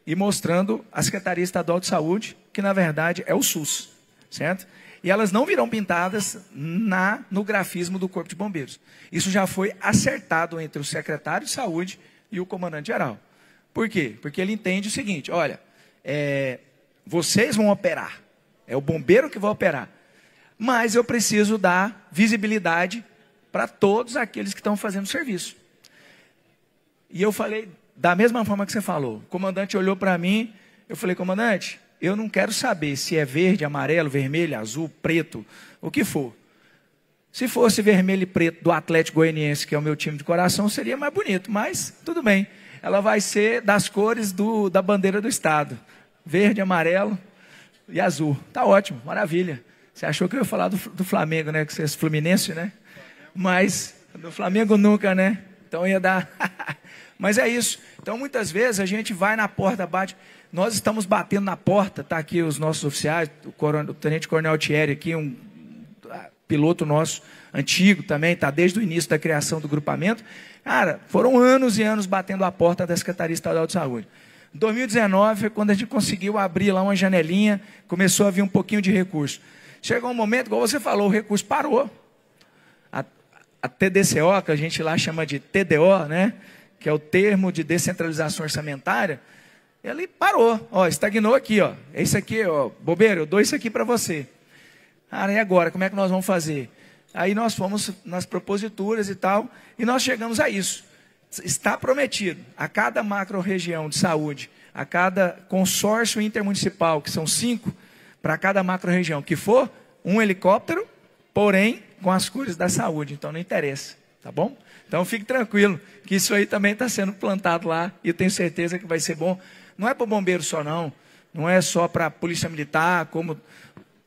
e mostrando a Secretaria Estadual de Saúde, que na verdade é o SUS, certo? E elas não virão pintadas no grafismo do Corpo de Bombeiros. Isso já foi acertado entre o secretário de Saúde e o comandante-geral. Por quê? Porque ele entende o seguinte: olha, vocês vão operar, é o bombeiro que vai operar, mas eu preciso dar visibilidade para todos aqueles que estão fazendo serviço. E eu falei da mesma forma que você falou. O comandante olhou para mim, eu falei: comandante, eu não quero saber se é verde, amarelo, vermelho, azul, preto, o que for. Se fosse vermelho e preto do Atlético Goianiense, que é o meu time de coração, seria mais bonito, mas tudo bem. Ela vai ser das cores da bandeira do Estado. Verde, amarelo e azul. Tá ótimo, maravilha. Você achou que eu ia falar do Flamengo, né? Que você é fluminense, né? Mas do Flamengo nunca, né? Então ia dar... Mas é isso. Então, muitas vezes, a gente vai na porta, bate... Nós estamos batendo na porta, está aqui os nossos oficiais, o Tenente Coronel Thierry aqui, um piloto nosso antigo também, está desde o início da criação do grupamento. Cara, foram anos e anos batendo a porta da Secretaria Estadual de Saúde. Em 2019 foi quando a gente conseguiu abrir lá uma janelinha, começou a vir um pouquinho de recurso. Chegou um momento, igual você falou, o recurso parou. A TDCO, que a gente lá chama de TDO, né? Que é o termo de descentralização orçamentária, ele parou, ó, estagnou aqui, ó. É isso aqui, ó, bobeiro, eu dou isso aqui para você. Cara, e agora, como é que nós vamos fazer? Aí nós fomos nas proposituras e tal, e nós chegamos a isso. Está prometido a cada macro-região de saúde, a cada consórcio intermunicipal, que são 5, para cada macro-região que for, um helicóptero, porém com as cores da saúde, então não interessa, tá bom? Então fique tranquilo, que isso aí também está sendo plantado lá, e eu tenho certeza que vai ser bom. Não é para o bombeiro só não, não é só para a polícia militar, como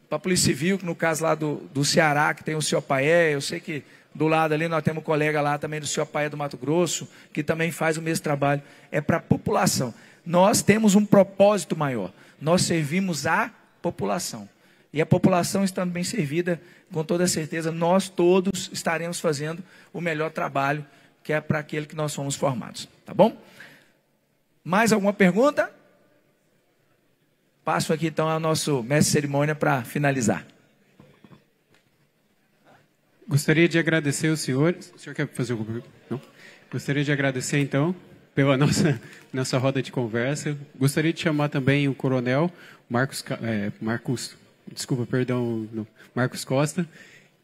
para a polícia civil, que no caso lá do Ceará, que tem o Ciopaé, eu sei que do lado ali nós temos um colega lá também do Ciopaé do Mato Grosso, que também faz o mesmo trabalho, é para a população. Nós temos um propósito maior, nós servimos a população. E a população estando bem servida, com toda certeza, nós todos estaremos fazendo o melhor trabalho, que é para aquele que nós fomos formados. Tá bom? Mais alguma pergunta? Passo aqui então ao nosso mestre de cerimônia para finalizar. Gostaria de agradecer os senhores. O senhor quer fazer alguma pergunta? Não? Gostaria de agradecer, então, pela nossa roda de conversa. Gostaria de chamar também o coronel Marcos Costa,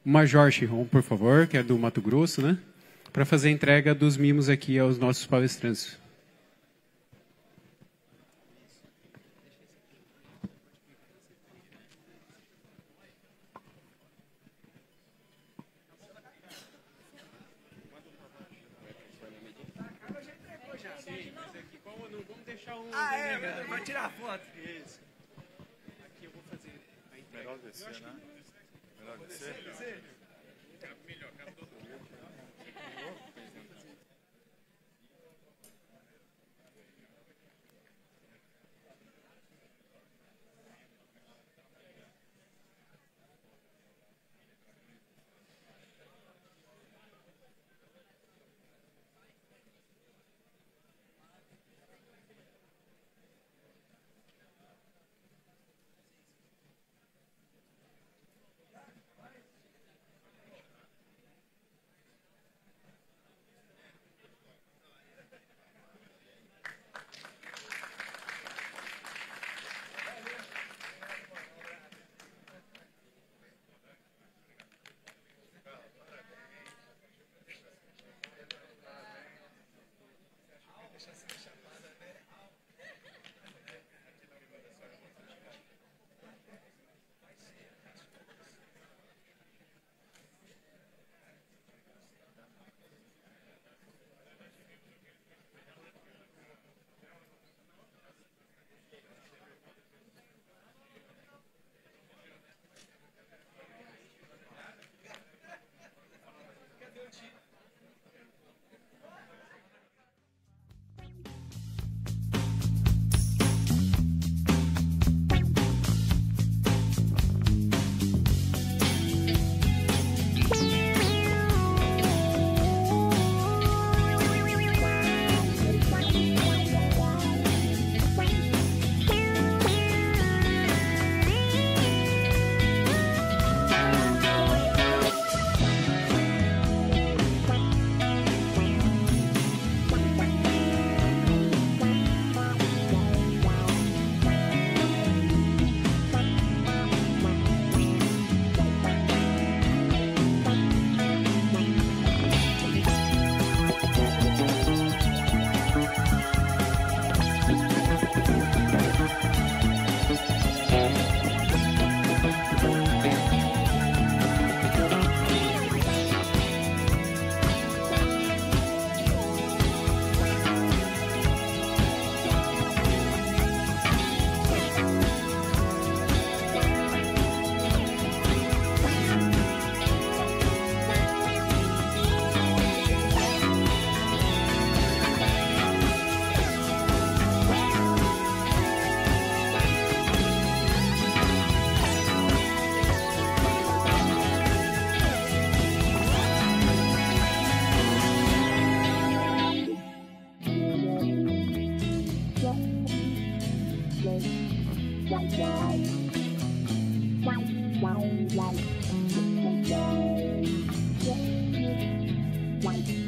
o Major Chiron, por favor, que é do Mato Grosso, né? Para fazer a entrega dos mimos aqui aos nossos palestrantes. Vai tirar foto. Isso. Aqui eu vou fazer a entrega. Melhor descer, né? Melhor descer. Melhor, cabe todo mundo. Wow.